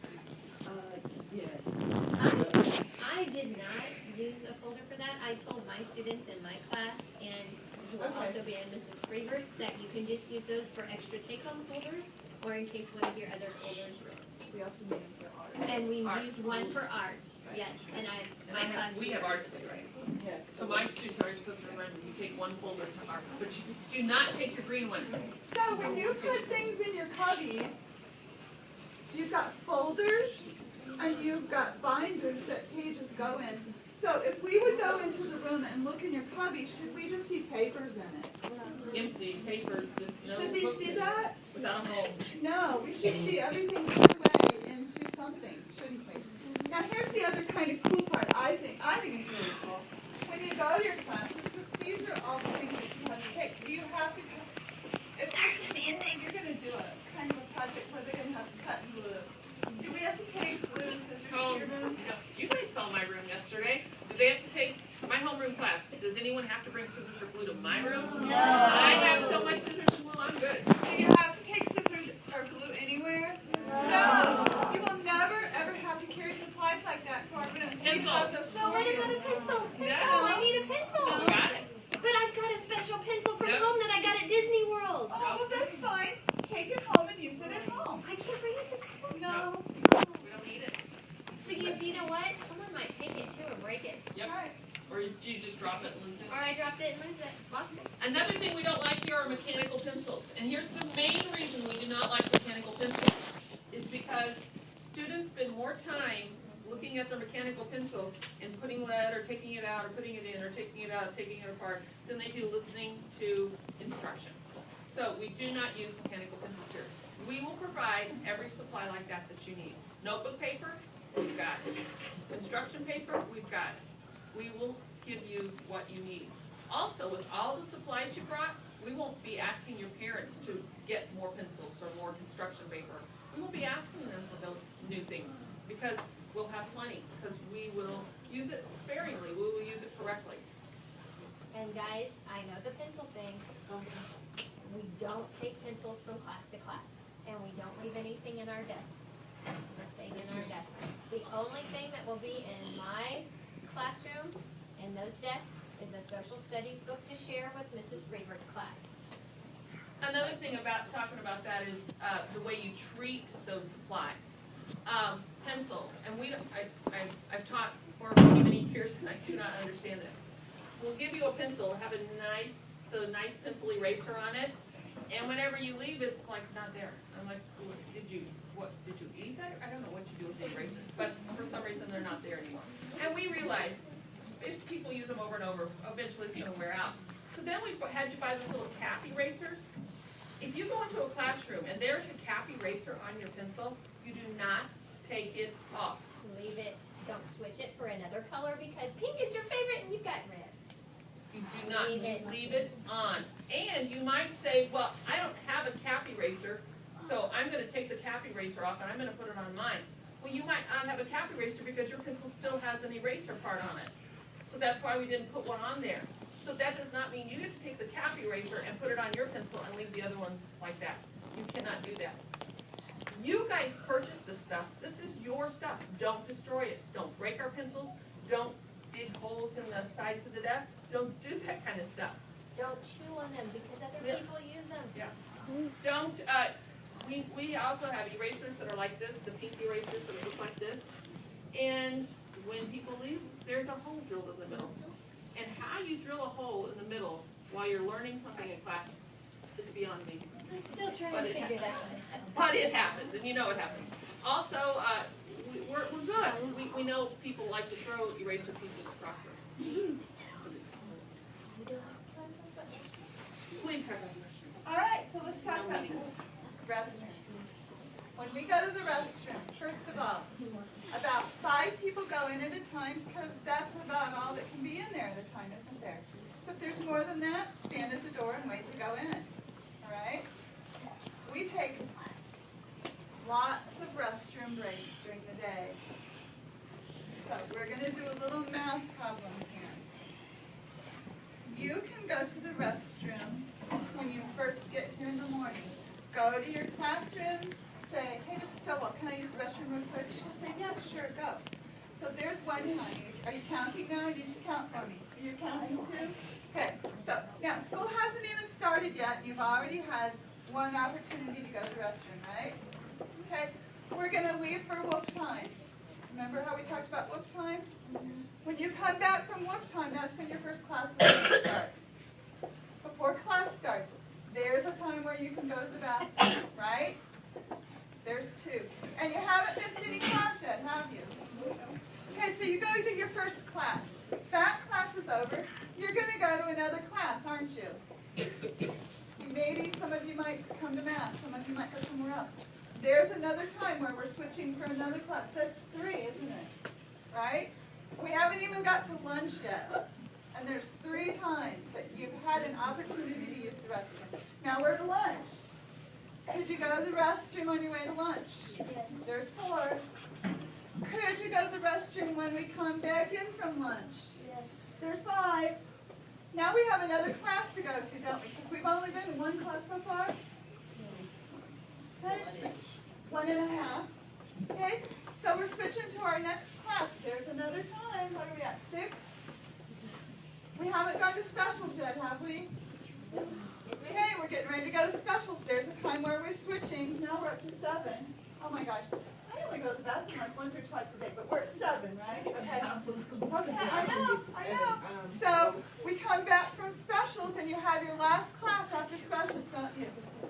Yes. I did not use a folder for that. I told my students in my class, and who will Okay. also be in Mrs. Freebert's, that you can just use those for extra take-home folders, or in case one of your other folders runs. We also need them for art. And we Art. used one for art, yes, and my class. We have art today, right? Yes. So my students are supposed to remember, you take one folder to art, but you do not take your green one. So when you put things in your cubbies, you've got folders and you've got binders that pages go in. So if we would go into the room and look in your cubby, should we just see papers in it? Empty papers, just no. Should we book see in it, that? Without a hole. No, we should see everything put away into something, shouldn't we? Now here's the other kind of cool part, I think it's really cool. When you go to your classes, these are all the things that you have to take. Do you have to, if this is you're gonna do a kind of a project where they're gonna have to cut glue. Do we have to take glue and scissors to Oh, your room? no. You guys saw my room yesterday. Do they have to take, my homeroom class, does anyone have to bring scissors or glue to my room? No. I have so much scissors and glue, I'm good. Do you have to take scissors or glue anywhere? No. You will never ever have to carry supplies like that to our rooms. We Pencils. have those But for what you. about a pencil? Pencil, No. I need a pencil. You got it. But I've got a special pencil from Yep. home that I got at Disney World. Oh, well, that's fine. Take it home and use it at home. I can't bring it to school. No. We don't need it. Because you know what? Someone might take it too and break it. Yep. That's right. Or you just drop it and lose it. Or I dropped it and lose it. Lost it. Another thing we don't like here are mechanical pencils. And here's the main reason we do not like mechanical pencils. Is because students spend more time looking at their mechanical pencil and putting lead or taking it out or putting it in or taking it out, taking it apart than they do listening to instruction. So we do not use mechanical pencils here. We will provide every supply like that that you need. Notebook paper, we've got it. Construction paper, we've got it. We will give you what you need. Also, with all the supplies you brought, we won't be asking your parents to get more pencils or more construction paper. We won't be asking them for those new things because we'll have plenty, because we will use it sparingly, we will use it correctly. And guys, I know the pencil thing. We don't take pencils from class to class. And we don't leave anything in our desks. Nothing in our desks. The only thing that will be in my classroom, in those desks, is a social studies book to share with Mrs. Freebert's class. Another thing about talking about that is the way you treat those supplies. Pencils, and I've taught for many, many years and I do not understand this. We'll give you a pencil, have the nice pencil eraser on it, and whenever you leave, it's like not there. I'm like, did you eat that? I don't know what you do with the erasers, but for some reason they're not there anymore. And we realized if people use them over and over, eventually it's gonna wear out. So then we had you buy those little cap erasers. If you go into a classroom and there's a cap eraser on your pencil, you do not take it off. Leave it, don't switch it for another color because pink is your favorite and you've got red. You do not Leave it. leave it on. And you might say, well, I don't have a cap eraser, so I'm gonna take the cap eraser off and I'm gonna put it on mine. Well, you might not have a cap eraser because your pencil still has an eraser part on it. So that's why we didn't put one on there. So that does not mean you get to take the cap eraser and put it on your pencil and leave the other one like that. You cannot do that. You guys purchased this stuff. This is your stuff. Don't destroy it. Don't break our pencils. Don't dig holes in the sides of the desk. Don't do that kind of stuff. Don't chew on them because other Yeah. people use them. Yeah. Don't, we also have erasers that are like this, the pink erasers that look like this. And when people leave, there's a hole drilled in the middle. And how you drill a hole in the middle while you're learning something in class is beyond me. I'm still trying But to it figure that one out. But it happens, and you know it happens. Also, we're good. We know people like to throw eraser pieces across the room. Please have questions. All right, so let's talk about this restroom. When we go to the restroom, first of all, about 5 people go in at a time because that's about all that can be in there at a time, isn't there? So if there's more than that, stand at the door and wait to go in. All right? We take lots of restroom breaks during the day. So we're going to do a little math problem here. You can go to the restroom when you first get here in the morning. Go to your classroom, say, hey, Mrs. Stovall, can I use the restroom real quick? She'll say, yes, sure, go. So there's one time. Are you counting now? Did you count for me? Are you counting too? Okay, so now school hasn't even started yet. You've already had one opportunity to go to the restroom, right? Okay, we're going to leave for wolf time. Remember how we talked about wolf time? When you come back from wolf time, that's when your first class is going to start. Before class starts, there's a time where you can go to the bathroom, right? There's 2. And you haven't missed any class yet, have you? Okay, so you go to your first class. That class is over. You're going to go to another class, aren't you? Maybe some of you might come to math. Some of you might go somewhere else. There's another time where we're switching for another class. That's 3, isn't it? Right? We haven't even got to lunch yet. And there's 3 times that you've had an opportunity to use the restroom. Now we're to lunch. Could you go to the restroom on your way to lunch? Yes. There's 4. Could you go to the restroom when we come back in from lunch? Yes. There's 5. Now we have another class to go to, don't we? Because we've only been in one class so far. Okay? 1.5. Okay? So we're switching to our next class. There's another time. What are we at? 6? We haven't gone to specials yet, have we? Okay, we're getting ready to go to specials. There's a time where we're switching. Now we're up to 7. Oh my gosh. I only go to the bathroom like once or twice a day, but we're at 7, right? Okay. Okay, I know. So we come back from specials and you have your last class after specials, don't you?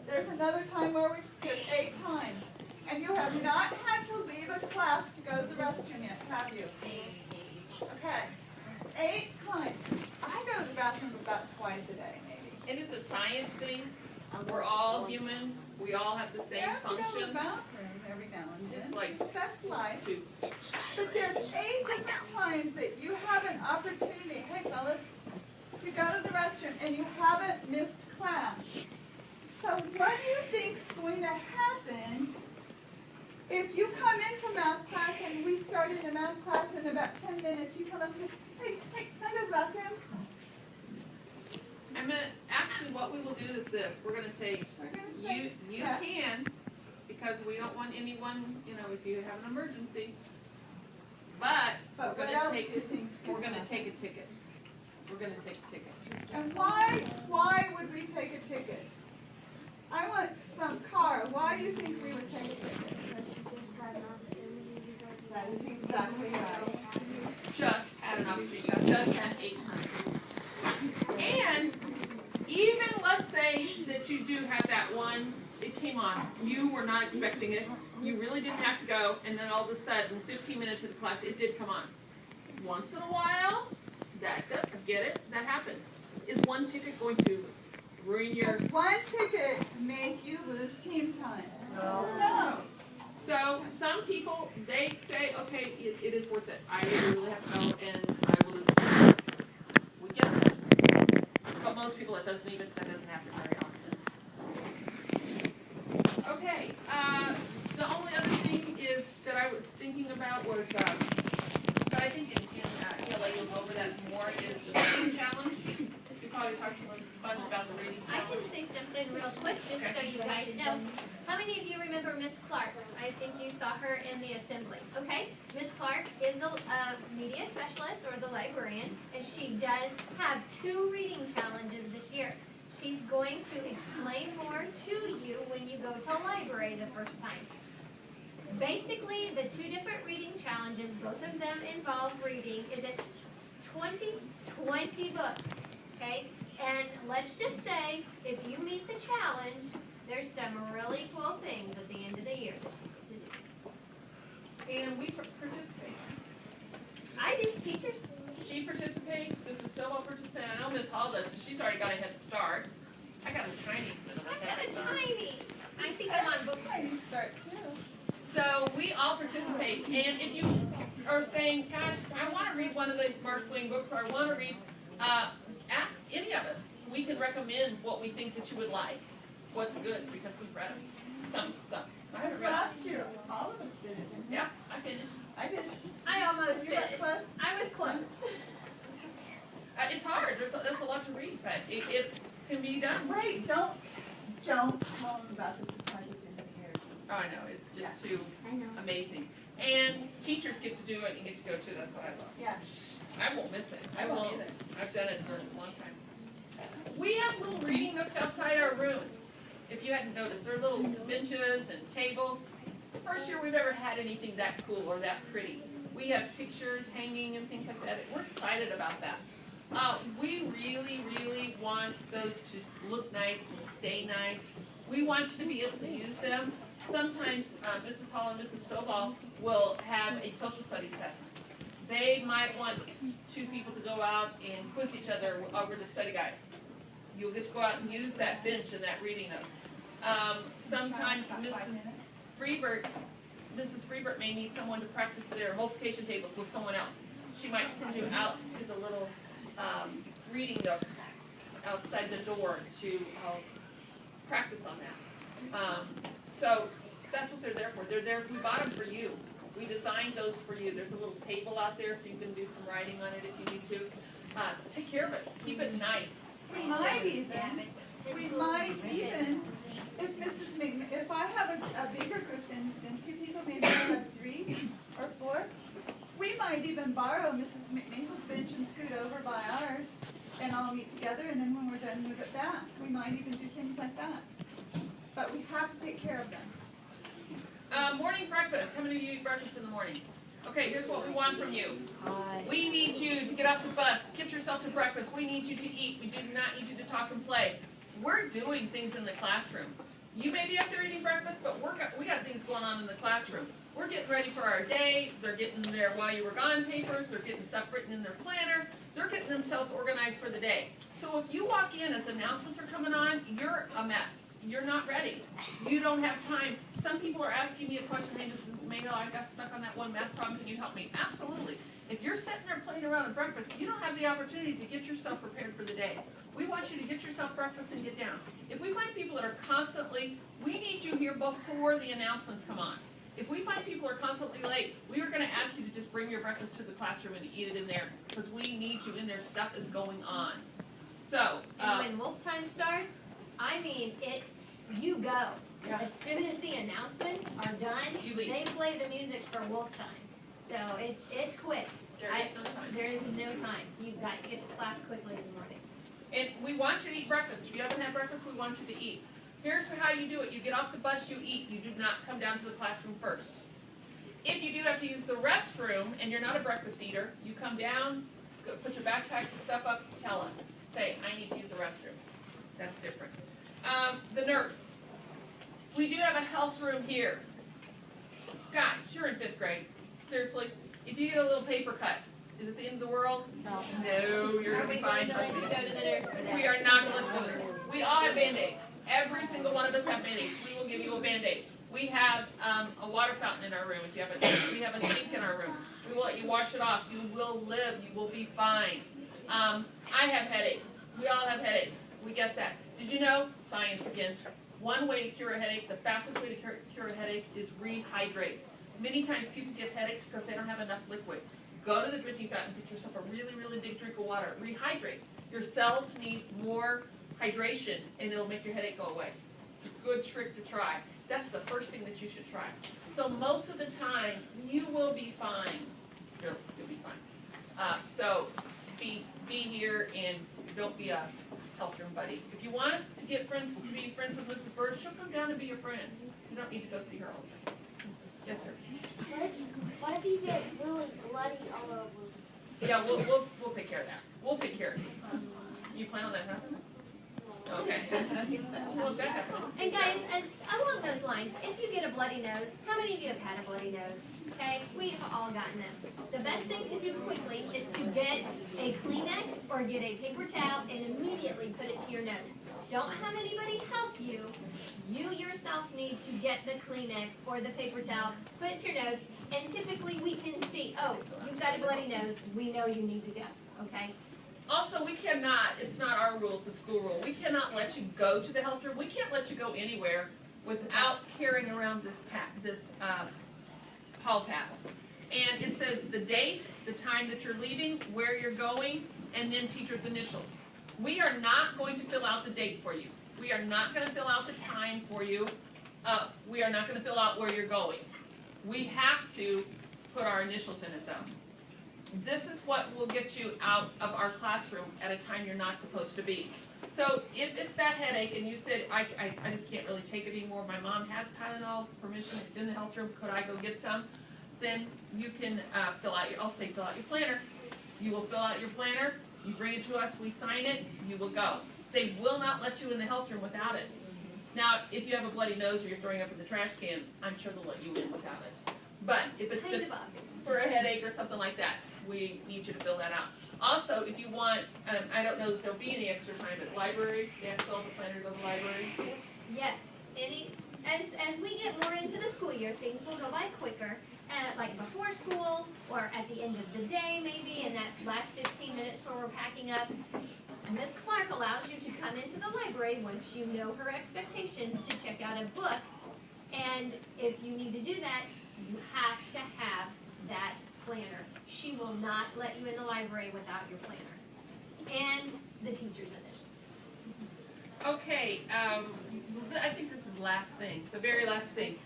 There's another time where we skip 8 times. And you have not had to leave a class to go to the restroom yet, have you? Okay. 8 times. I go to the bathroom about twice a day, maybe. And it's a science thing. We're all human. We all have the same You have to go to the functions. bathroom every now and then. It's like That's life. 2. But there's 8 different times that you have an opportunity, hey fellas, to go to the restroom and you haven't missed class. So what do you think's going to happen if you come into math class and we started a math class in about 10 minutes, you come up and say, hey, can I go to the bathroom? I'm gonna, actually what we will do is this. We're gonna say, We're going to say, you yes. can, because we don't want anyone, if you have an emergency. But we're But what gonna else do you take, think's we're going to gonna happen? take a ticket. We're gonna take a ticket. And why would we take a ticket? I want some car. Why do you think we would take a ticket? That is exactly right. Just had an opportunity, just had 8 times. And even let's say that you do have that one, it came on, you were not expecting it, you really didn't have to go, and then all of a sudden, 15 minutes into class, it did come on. Once in a while, I get it, that happens. Is one ticket going to ruin your... Does one ticket make you lose team time? No. So some people, they say, okay, it is worth it. I really have to go and I will lose it. We get that. But most people, that doesn't happen very often. Okay, the only other thing is that I was thinking about was, but I think in ELA you'll go over that more, is the reading challenge. We probably talked a bunch about the reading I challenge. can say something real quick, just so you guys know. How many of you remember Miss Clark? I think you saw her in the assembly, okay? Miss Clark is the media specialist, or the librarian, and she does have 2 reading challenges this year. She's going to explain more to you when you go to a library the first time. Basically, the 2 different reading challenges, both of them involve reading, is it 20 books, okay? And let's just say, if you meet the challenge, There's some really cool things at the end of the year that you get to do. And we participate. I do, teachers. She participates, Mrs. Stovall participates, I know Miss Hall does, but she's already got a head start. I got a tiny bit of a I got head a start. tiny. I think I'm on book. Tiny start too. So we all participate, and if you are saying, gosh, I want to read one of the Mark Twain books, or I want to read, ask any of us. We can recommend what we think that you would like, what's good, because we've read it. Some. I haven't Because read it. last year, all of us did it, didn't we? Yeah, I finished. I did. I almost You were finished. close? I was close. It's hard, there's a lot to read, but it can be done. Wait, don't tell them about the surprise at the end of the year. Oh, I know, it's just too I know. amazing. And teachers get to do it and get to go too, that's what I love. Yeah. I won't miss it. I won't either. I've done it for a long time. We have little reading nooks outside our room. If you hadn't noticed, there are little benches and tables. It's the first year we've ever had anything that cool or that pretty. We have pictures hanging and things like that. We're excited about that. We really, really want those to look nice and stay nice. We want you to be able to use them. Sometimes Mrs. Hall and Mrs. Stovall will have a social studies test. They might want two people to go out and quiz each other over the study guide. You'll get to go out and use that bench and that reading note. Sometimes Mrs. Freebert may need someone to practice their multiplication tables with someone else. She might send you out to the little reading nook outside the door to practice on that. So that's what they're there for. They're there. We bought them for you. We designed those for you. There's a little table out there so you can do some writing on it if you need to. Take care of it. Keep it nice. We might even, if I have a bigger group than two people, maybe I have 3 or 4, we might even borrow Mrs. McNeil's bench and scoot over by ours and all meet together, and then when we're done, move it back. We might even do things like that. But we have to take care of them. Morning breakfast. How many of you eat breakfast in the morning? Okay, here's what we want from you. We need you to get off the bus, get yourself to breakfast. We need you to eat. We do not need you to talk and play. We're doing things in the classroom. You may be up there eating breakfast, but we got things going on in the classroom. We're getting ready for our day. They're getting their while you were gone papers. They're getting stuff written in their planner. They're getting themselves organized for the day. So if you walk in as announcements are coming on, you're a mess. You're not ready. You don't have time. Some people are asking me a question, hey, Mrs. Mayhill, I got stuck on that one math problem, can you help me? Absolutely. If you're sitting there playing around at breakfast, you don't have the opportunity to get yourself prepared for the day. We want you to get yourself breakfast and get down. If we find people that are constantly, we need you here before the announcements come on. If we find people are constantly late, we are going to ask you to just bring your breakfast to the classroom and eat it in there because we need you in there. Stuff is going on. So, And when wolf time starts, I mean, you go. Yeah. As soon as the announcements are done, You leave. they play the music for wolf time. So it's quick. there is no time. There is no time. You've got to get to class quickly in the morning. And we want you to eat breakfast. If you haven't had breakfast, we want you to eat. Here's how you do it. You get off the bus, you eat. You do not come down to the classroom first. If you do have to use the restroom and you're not a breakfast eater, you come down, go put your backpack and stuff up, tell us. Say, I need to use the restroom. That's different. The nurse. We do have a health room here. Guys, you're in 5th grade. Seriously, if you get a little paper cut, is it the end of the world? No, you're Are gonna we be fine. going to go to the nurse for that? We are not going to go there. We all have Band-Aids. Every single one of us have Band-Aids. We will give you a Band-Aid. We have a water fountain in our room if you have it. We have a sink in our room. We will let you wash it off. You will live. You will be fine. I have headaches. We all have headaches. We get that. Did you know? Science again. One way to cure a headache, the fastest way to cure a headache is rehydrate. Many times people get headaches because they don't have enough liquid. Go to the drinking fountain, get yourself a really, really big drink of water. Rehydrate. Your cells need more hydration and it'll make your headache go away. It's a good trick to try. That's the first thing that you should try. So most of the time, you will be fine. You'll be fine. So be here and don't be a health room buddy. If you want to get friends, be friends with Mrs. Bird, she'll come down and be your friend. You don't need to go see her all the time. Yes, sir. What if you get really bloody all over? Yeah, we'll take care of that. We'll take care of it. You plan on that happening? Okay. Well, that happens. And guys, along those lines, if you get a bloody nose, how many of you have had a bloody nose? Okay, we've all gotten them. The best thing to do quickly is to get a Kleenex or get a paper towel and immediately put it to your nose. Don't have anybody help you. You yourself need to get the Kleenex or the paper towel, put it to your nose, and typically we can see, oh, you've got a bloody nose, we know you need to go, okay? Also, we cannot, it's not our rule, it's a school rule, we cannot let you go to the health room, we can't let you go anywhere without carrying around this hall pass. And it says the date, the time that you're leaving, where you're going, and then teacher's initials. We are not going to fill out the date for you. We are not going to fill out the time for you. We are not going to fill out where you're going. We have to put our initials in it though. This is what will get you out of our classroom at a time you're not supposed to be. So if it's that headache and you said, I just can't really take it anymore, my mom has Tylenol, permission, it's in the health room, could I go get some? Then you can fill out your planner. You will fill out your planner, you bring it to us, we sign it, you will go. They will not let you in the health room without it. Now, if you have a bloody nose or you're throwing up in the trash can, I'm sure they'll let you in without it. But if it's just for a headache or something like that, we need you to fill that out. Also, if you want, I don't know that there'll be any extra time at library, they have to fill out the planner to go to the library. Yes, as we get more into the school year, things will go by quicker, like before school, or at the end of the day maybe, in that last 15 minutes where we're packing up. Ms. Clark allows you to come into the library once you know her expectations to check out a book, and if you need to do that, you have to have that planner. She will not let you in the library without your planner and the teacher's initial. Okay, I think this is the last thing, the very last thing.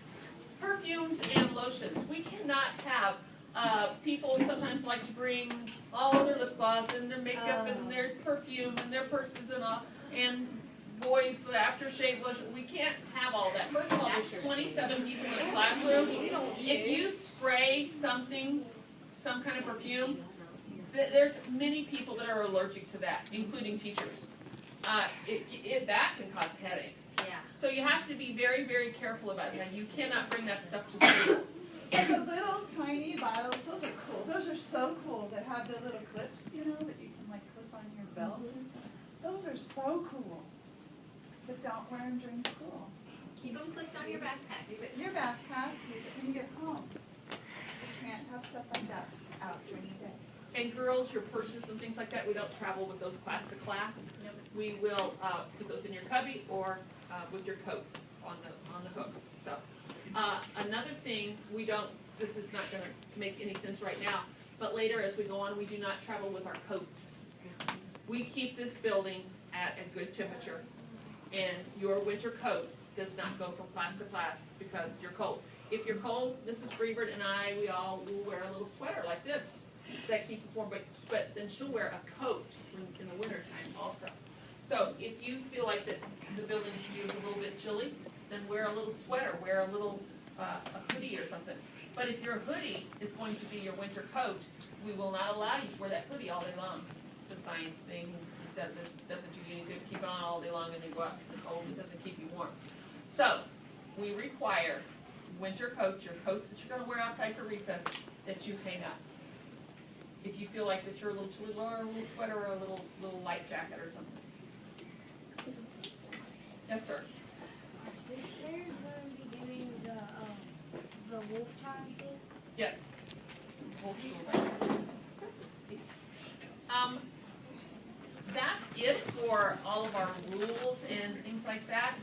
Perfumes and lotions. We cannot have people sometimes like to bring all their lip gloss and their makeup and their perfume and their purses and all, and boys, the aftershave lotion. We can't have all that. First of all, there's 27 people in a classroom. If you spray something, some kind of perfume, there's many people that are allergic to that, including teachers. That can cause a headache. Yeah. So you have to be very, very careful about that. You cannot bring that stuff to school. And the little tiny bottles, those are cool. Those are so cool that have the little clips, you know, that you can like clip on your belt. Those are so cool. But don't wear them during school. Keep them clipped on your backpack. Leave it in your backpack, use it when you get home. You can't have stuff like that out during the day. And girls, your purses and things like that, we don't travel with those class to class. Nope. We will put those in your cubby or with your coat on the hooks. So another thing, this is not going to make any sense right now, but later as we go on, we do not travel with our coats. We keep this building at a good temperature, and your winter coat does not go from class to class because you're cold. If you're cold, Mrs. Freebird and I, we all will wear a little sweater like this that keeps us warm, but then she'll wear a coat in the winter time also. So if you feel like that the building to you is a little bit chilly, then wear a little sweater, wear a little a hoodie or something. But if your hoodie is going to be your winter coat, we will not allow you to wear that hoodie all day long. It's a science thing. Doesn't do you any good. Keep it on all day long and then go out in the cold. It doesn't keep you warm. So we require winter coats, your coats that you're going to wear outside for recess, that you hang up. If you feel like that you're a little chilly, wear a little sweater or a little light jacket or something. Yes, sir. Our sixth graders going to be doing the wolf time thing? Yes. Whole school. That's it for all of our rules and things like that.